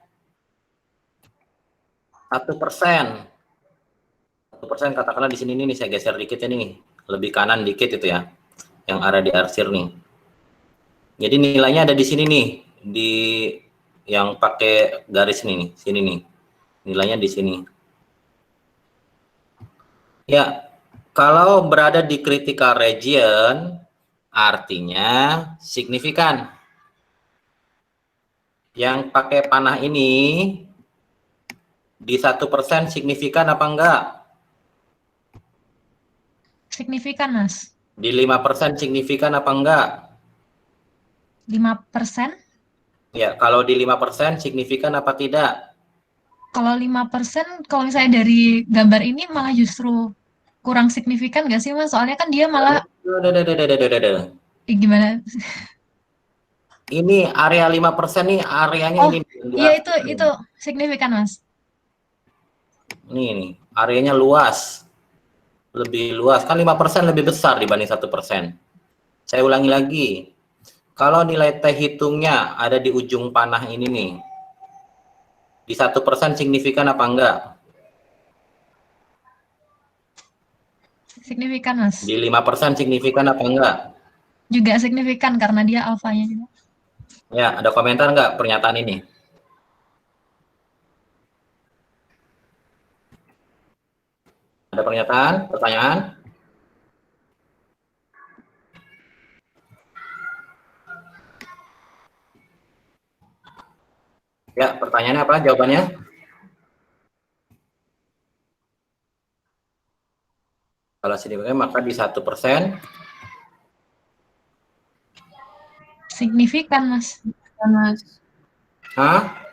1%, 1% katakanlah di sini nih, saya geser dikit ya nih, lebih kanan dikit itu ya, yang ada di arsir nih. Jadi nilainya ada di sini nih, di yang pakai garis nih, sini nih, nilainya di sini. Ya, kalau berada di critical region, artinya signifikan. Yang pakai panah ini di 1% signifikan apa enggak?
Signifikan, Mas.
Di 5% signifikan apa enggak?
5%?
Ya, kalau di 5% signifikan apa tidak?
Kalau 5%, kalau misalnya dari gambar ini malah justru kurang signifikan nggak sih, Mas? Soalnya kan dia malah gimana?
Ini area 5% nih, areanya
Oh,
ini.
iya itu signifikan, Mas.
Nih, areanya luas. Lebih luas, kan 5% lebih besar dibanding 1%. Saya ulangi lagi. Kalau nilai T hitungnya ada di ujung panah ini nih, di 1% signifikan apa enggak?
Signifikan, Mas.
Di 5% signifikan apa enggak?
Juga signifikan karena dia alfanya juga.
Ya, ada komentar enggak pernyataan ini? Ada pernyataan, pertanyaan? Ya, pertanyaannya apa? Jawabannya? Kalau signifikan maka di 1%
signifikan, Mas.
Hah?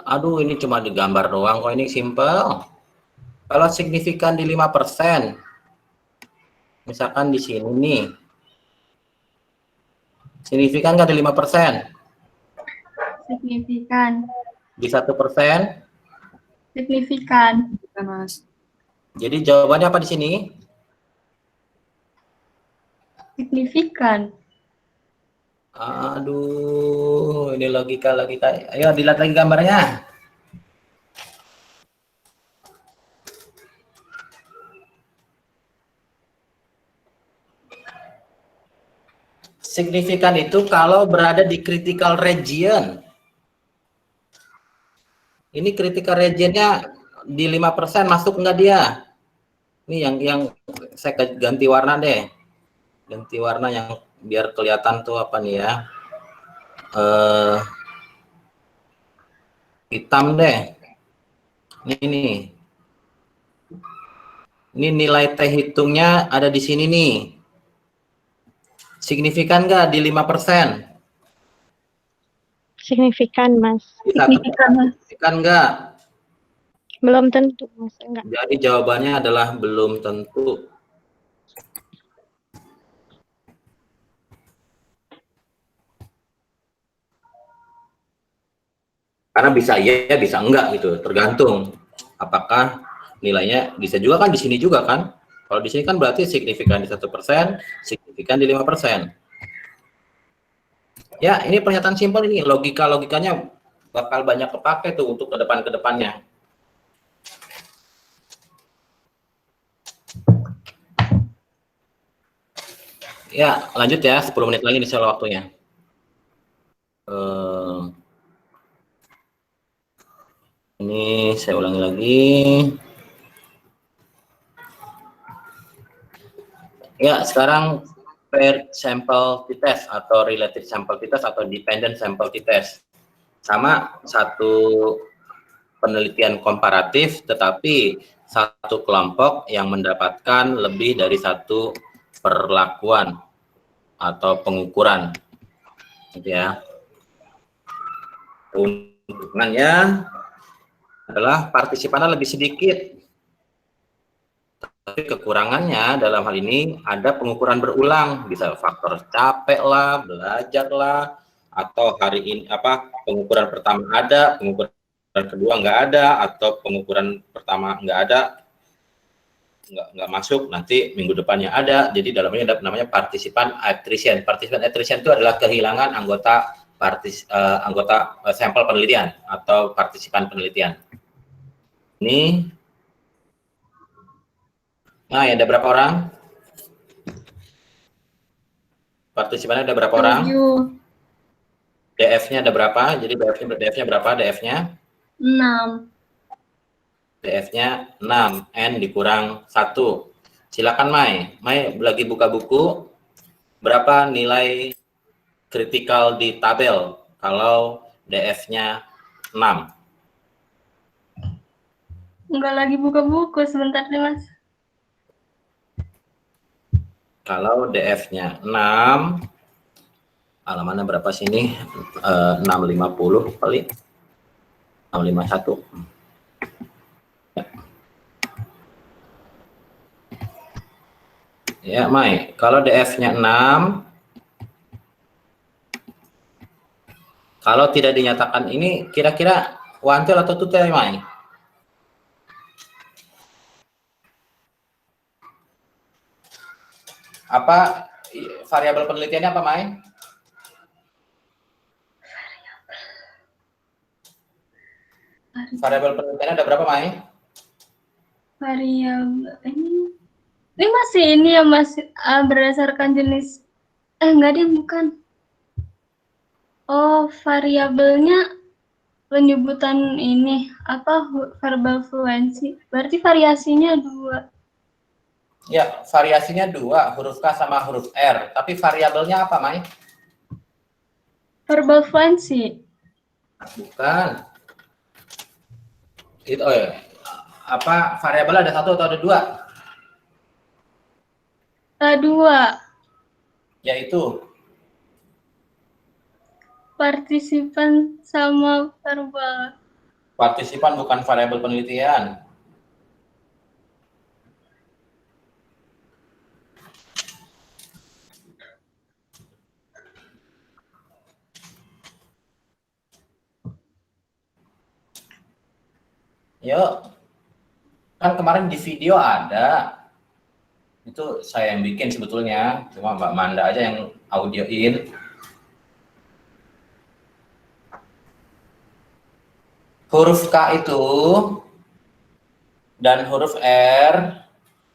Aduh, ini cuma digambar doang kok, ini simple. Kalau signifikan di 5%, misalkan di sini nih, signifikan nggak di 5%?
Signifikan.
Di 1%?
Signifikan.
Mas.
Jadi jawabannya apa di sini?
Signifikan.
Aduh, ini logika. Ayo dilihat lagi gambarnya. Signifikan itu kalau berada di critical region. Ini critical regionnya di 5% masuk enggak dia? Ini yang saya ganti warna deh. Ganti warna yang biar kelihatan tuh apa nih ya? Hitam deh. Ini nilai T hitungnya ada di sini nih. Signifikan nggak di 5%?
Signifikan, Mas.
Signifikan nggak?
Belum tentu, Mas. Enggak.
Jadi jawabannya adalah belum tentu. Karena bisa iya, bisa enggak gitu, tergantung apakah nilainya. Bisa juga kan di sini juga kan. Kalau di sini kan berarti signifikan di 1%, signifikan di 5%. Ya, ini pernyataan simpel ini, logikanya bakal banyak kepake tuh untuk ke depannya. Ya, lanjut ya, 10 menit lagi nih soal waktunya. Ini saya ulangi lagi. Ya, sekarang paired sample t-test atau related sample t-test atau dependent sample t-test. Sama satu penelitian komparatif, tetapi satu kelompok yang mendapatkan lebih dari satu perlakuan atau pengukuran. Gitu ya. Keuntungannya adalah partisipannya lebih sedikit. Tapi kekurangannya dalam hal ini ada pengukuran berulang, bisa faktor capek lah, belajar lah, atau hari ini pengukuran pertama ada, pengukuran kedua nggak ada, atau pengukuran pertama nggak ada, nggak masuk, nanti minggu depannya ada. Jadi dalamnya ada namanya partisipan attrition. Partisipan attrition itu adalah kehilangan anggota sampel penelitian atau partisipan penelitian. Ini. Nah, ada berapa orang? Partisipannya ada berapa orang?
7.
DF-nya ada berapa? Jadi DF-nya berapa? DF-nya?
6.
DF-nya 6. N dikurang 1. Silakan Mai. Mai lagi buka buku. Berapa nilai kritikal di tabel kalau DF-nya 6?
Enggak lagi buka buku, sebentar deh Mas.
Kalau DF-nya 6, halamannya berapa sih ini? 650 kali. 651. Ya, Mai. Kalau DF-nya 6, kalau tidak dinyatakan ini, kira-kira wantil atau tutel, Mai? Apa variabel penelitiannya apa, Mai? Variabel penelitiannya ada berapa, Mai?
Variabel ini masih ini ya Mas, berdasarkan jenis. Enggak deh, bukan. Oh, variabelnya penyebutan ini verbal fluency. Berarti variasinya 2.
Ya, variasinya 2, huruf K sama huruf R. Tapi variabelnya apa, Mai?
Verbal fluency.
Bukan. Itu, variabel ada 1 atau ada 2?
2.
Yaitu?
Partisipan sama verbal.
Partisipan bukan variabel penelitian. Yuk, kan kemarin di video ada, itu saya yang bikin sebetulnya, cuma Mbak Manda aja yang audioin. Huruf K itu dan huruf R,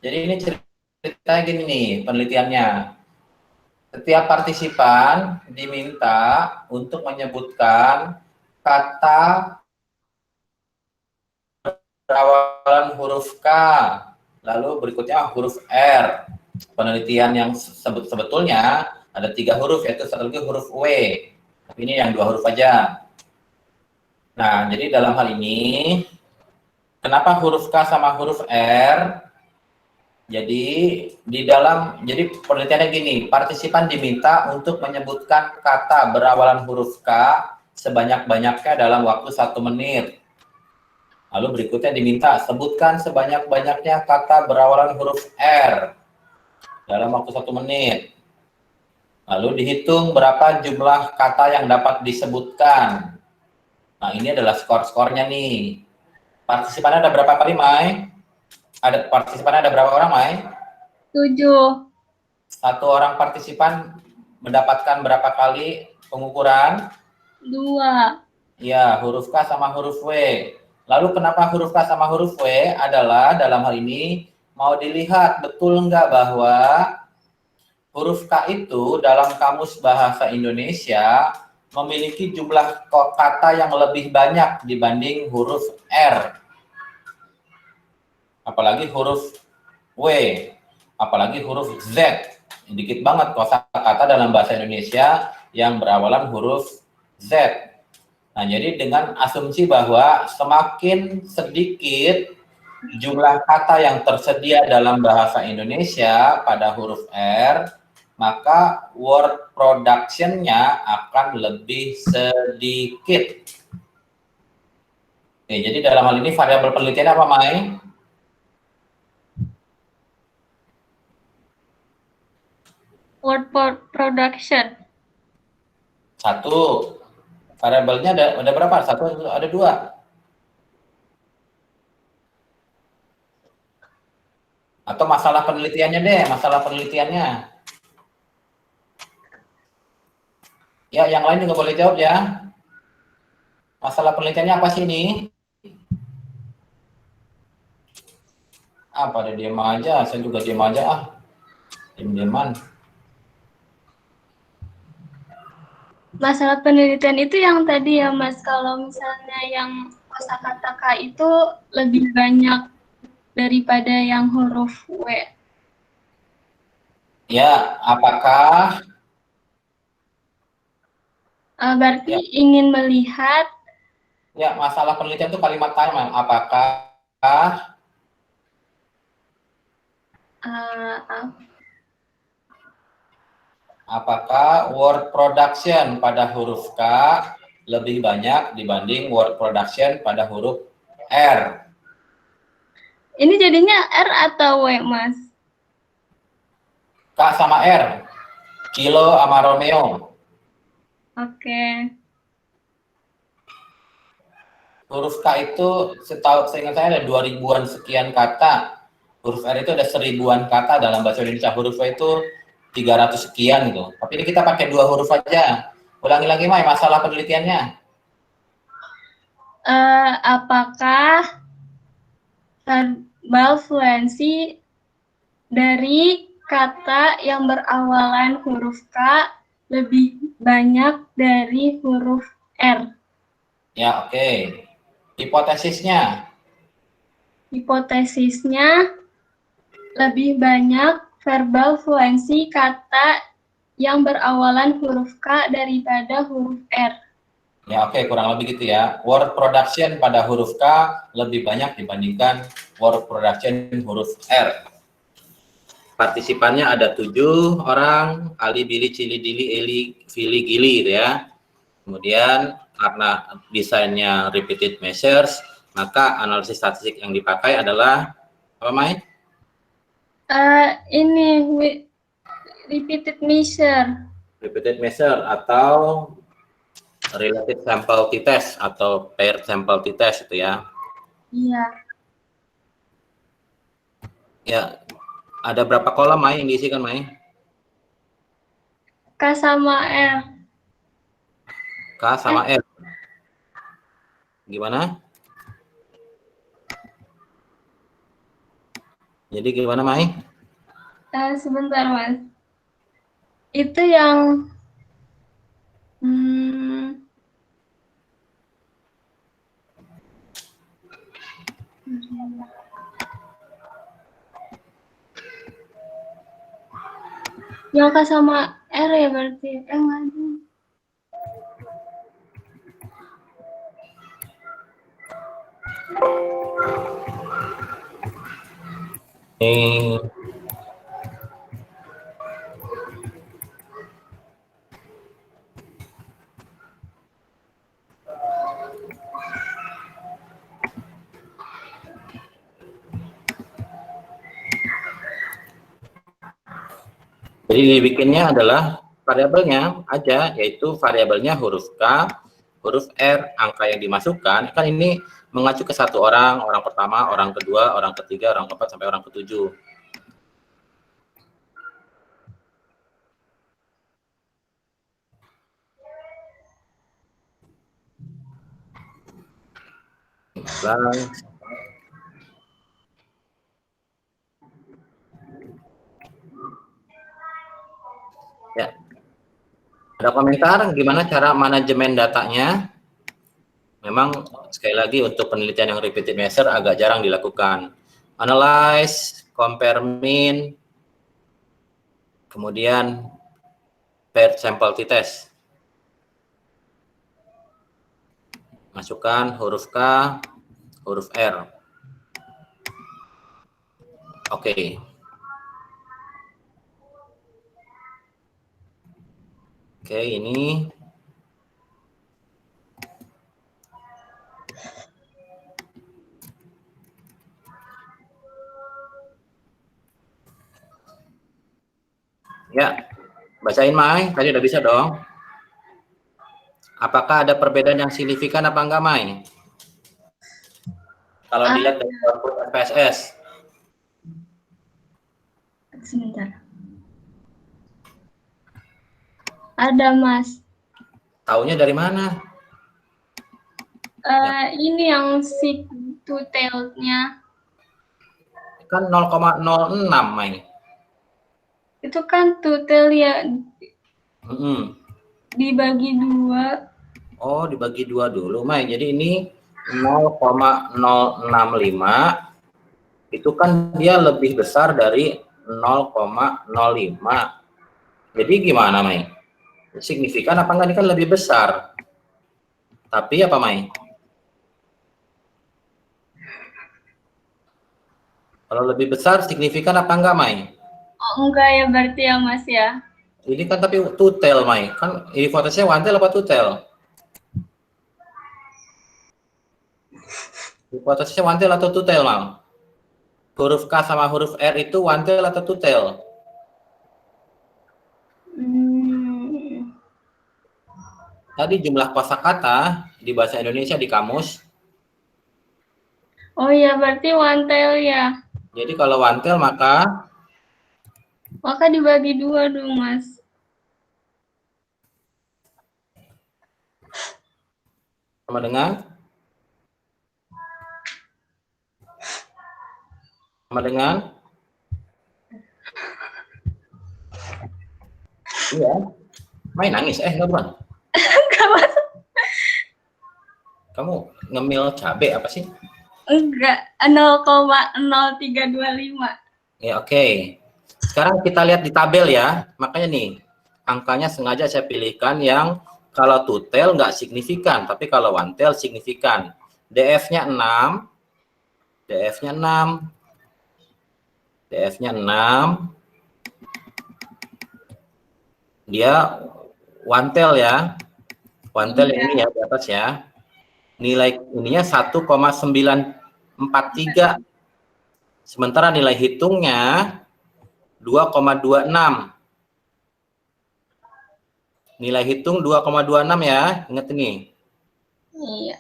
jadi ini ceritanya gini nih penelitiannya. Setiap partisipan diminta untuk menyebutkan kata perawalan huruf K, lalu berikutnya huruf R. Penelitian yang sebetulnya ada 3 huruf, yaitu satu lagi huruf W. Tapi ini yang 2 huruf aja. Nah, jadi dalam hal ini, kenapa huruf K sama huruf R? Jadi jadi penelitiannya gini, partisipan diminta untuk menyebutkan kata berawalan huruf K sebanyak-banyaknya dalam waktu 1 menit. Lalu berikutnya diminta sebutkan sebanyak-banyaknya kata berawalan huruf R dalam waktu 1 menit. Lalu dihitung berapa jumlah kata yang dapat disebutkan. Nah, ini adalah skor-skornya nih. Partisipannya ada berapa kali, Mai? Partisipannya ada berapa orang, Mai?
7.
Satu orang partisipan mendapatkan berapa kali pengukuran?
2.
Ya, huruf K sama huruf W. Lalu kenapa huruf K sama huruf W adalah dalam hal ini mau dilihat betul nggak bahwa huruf K itu dalam kamus bahasa Indonesia memiliki jumlah kata yang lebih banyak dibanding huruf R. Apalagi huruf W, apalagi huruf Z. Dikit banget kosakata dalam bahasa Indonesia yang berawalan huruf Z. Nah, jadi dengan asumsi bahwa semakin sedikit jumlah kata yang tersedia dalam bahasa Indonesia pada huruf R, maka word production-nya akan lebih sedikit. Oke, jadi dalam hal ini variabel penelitian apa, Mai?
Word production.
Satu. Variabelnya ada berapa? Satu, ada dua. Atau masalah penelitiannya deh, masalah penelitiannya. Ya, yang lain juga boleh jawab ya. Masalah penelitiannya apa sih ini? Pada diam aja, saya juga diam aja ah. Diam-diaman.
Masalah penelitian itu yang tadi ya Mas, kalau misalnya yang kosakata K itu lebih banyak daripada yang huruf W.
Ya, apakah
berarti ingin melihat
ya masalah penelitian itu kalimat tanya, apakah apakah word production pada huruf K lebih banyak dibanding word production pada huruf R?
Ini jadinya R atau W, Mas?
K sama R. Kilo sama Romeo.
Oke.
Huruf K itu seingat saya ada 2000-an sekian kata. Huruf R itu ada 1000-an kata dalam bahasa Indonesia. Huruf W itu 300 sekian gitu. Tapi ini kita pakai 2 huruf aja. Ulangi lagi, Mai, masalah penelitiannya.
Apakah verbal fluency dari kata yang berawalan huruf K lebih banyak dari huruf R?
Ya, oke. Hipotesisnya?
Hipotesisnya lebih banyak verbal fluency kata yang berawalan huruf K daripada huruf R.
Ya, oke, kurang lebih gitu ya. Word production pada huruf K lebih banyak dibandingkan word production huruf R. Partisipannya ada 7 orang, Ali, Billy, Cili, Dili, Eli, Vili, Gili gitu ya. Kemudian karena desainnya repeated measures, maka analisis statistik yang dipakai adalah apa, Mai?
Ini repeated measure.
Repeated measure atau relative sample t-test atau paired sample t-test itu ya.
Iya.
Ya, ada berapa kolom, Mai, yang diisikan, Mai?
K sama R.
K sama R. Gimana? Jadi gimana, Mai?
Sebentar, Mas. Itu yang yang K sama R ya berarti.
Jadi dibikinnya adalah variabelnya aja, yaitu variabelnya huruf K, huruf R, angka yang dimasukkan, kan ini mengacu ke satu orang, orang pertama, orang kedua, orang ketiga, orang keempat, sampai orang ketujuh. Bang. Ya. Ada komentar gimana cara manajemen datanya? Memang sekali lagi untuk penelitian yang repeated measure agak jarang dilakukan. Analyze, compare mean, kemudian paired sample t-test. Masukkan huruf K, huruf R. Oke. Oke, ini ya, bacain Mai, tadi udah bisa dong. Apakah ada perbedaan yang signifikan apa enggak Mai? Kalau dilihat dari output FSS.
Sebentar. Ada, Mas.
Taunya dari mana?
Ini yang sig to tail-nya.
Kan 0,06 Mai.
Itu kan to tail ya
Mm-mm.
dibagi 2.
Oh, dibagi 2 dulu Mai. Jadi ini 0,065 itu kan dia lebih besar dari 0,05. Jadi gimana Mai? Signifikan apa enggak? Ini kan lebih besar. Tapi apa Mai? Kalau lebih besar signifikan apa enggak Mai?
Oh, enggak ya berarti ya Mas ya.
Ini kan tapi two tail Mai. Kan hipotesisnya one tail apa two tail? Hipotesisnya one tail atau two tail Mal? Huruf K sama huruf R itu one tail atau two tail? Tadi jumlah kosakata di bahasa Indonesia di kamus.
Oh ya, berarti one tail ya.
Jadi kalau one tail maka
dibagi 2 dong, Mas.
sama dengan iya. Main nangis enggak bukan?
Enggak, Mas.
Kamu ngemil cabe apa sih?
Enggak, 0,0325.
Ya, oke. Sekarang kita lihat di tabel ya. Makanya nih, angkanya sengaja saya pilihkan yang kalau two tail nggak signifikan, tapi kalau one tail signifikan. DF-nya 6. DF-nya 6. DF-nya 6. Dia one tail ya. One tail yang ini ya di atas ya. Nilai ininya 1,943. Sementara nilai hitungnya 2,26. Nilai hitung 2,26 ya. Ingat ini.
Iya.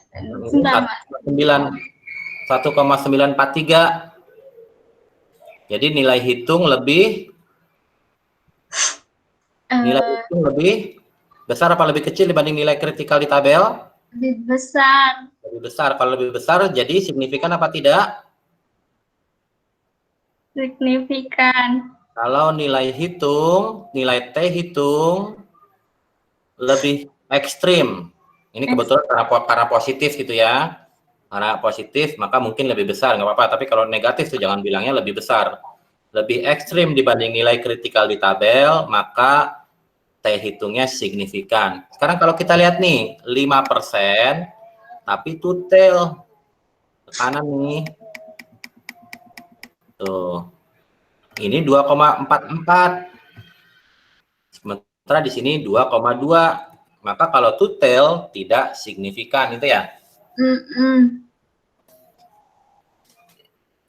Sebentar, Mas.
1,943. Jadi nilai hitung lebih besar apa lebih kecil dibanding nilai kritikal di tabel?
Lebih besar.
Lebih besar. Kalau lebih besar jadi signifikan apa tidak?
Signifikan.
Kalau nilai hitung, nilai T hitung lebih ekstrim. Ini kebetulan karena positif gitu ya. Karena positif maka mungkin lebih besar, nggak apa-apa. Tapi kalau negatif tuh jangan bilangnya lebih besar. Lebih ekstrim dibanding nilai kritikal di tabel, maka T hitungnya signifikan. Sekarang kalau kita lihat nih, 5%, tapi two tail. Ke kanan nih. Tuh. Ini 2,44. Sementara di sini 2,2. Maka kalau two tail tidak signifikan itu ya.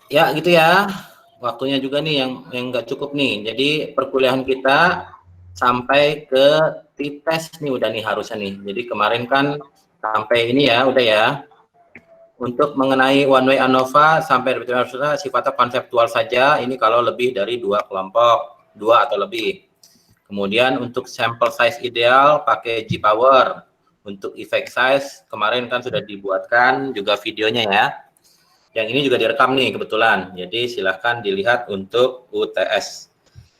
Ya, gitu ya. Waktunya juga nih yang nggak cukup nih. Jadi perkuliahan kita sampai ke t-test nih udah nih harusnya nih. Jadi kemarin kan sampai ini ya, udah ya. Untuk mengenai one way ANOVA sampai sifatnya konseptual saja. Ini kalau lebih dari 2 kelompok, 2 atau lebih. Kemudian untuk sampel size ideal pakai G-Power. Untuk effect size kemarin kan sudah dibuatkan juga videonya ya. Yang ini juga direkam nih kebetulan. Jadi silahkan dilihat untuk UTS.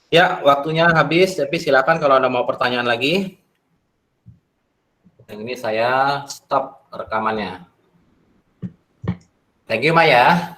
Ya, waktunya habis, tapi silakan kalau Anda mau pertanyaan lagi. Yang ini saya stop rekamannya. Thank you, Maya.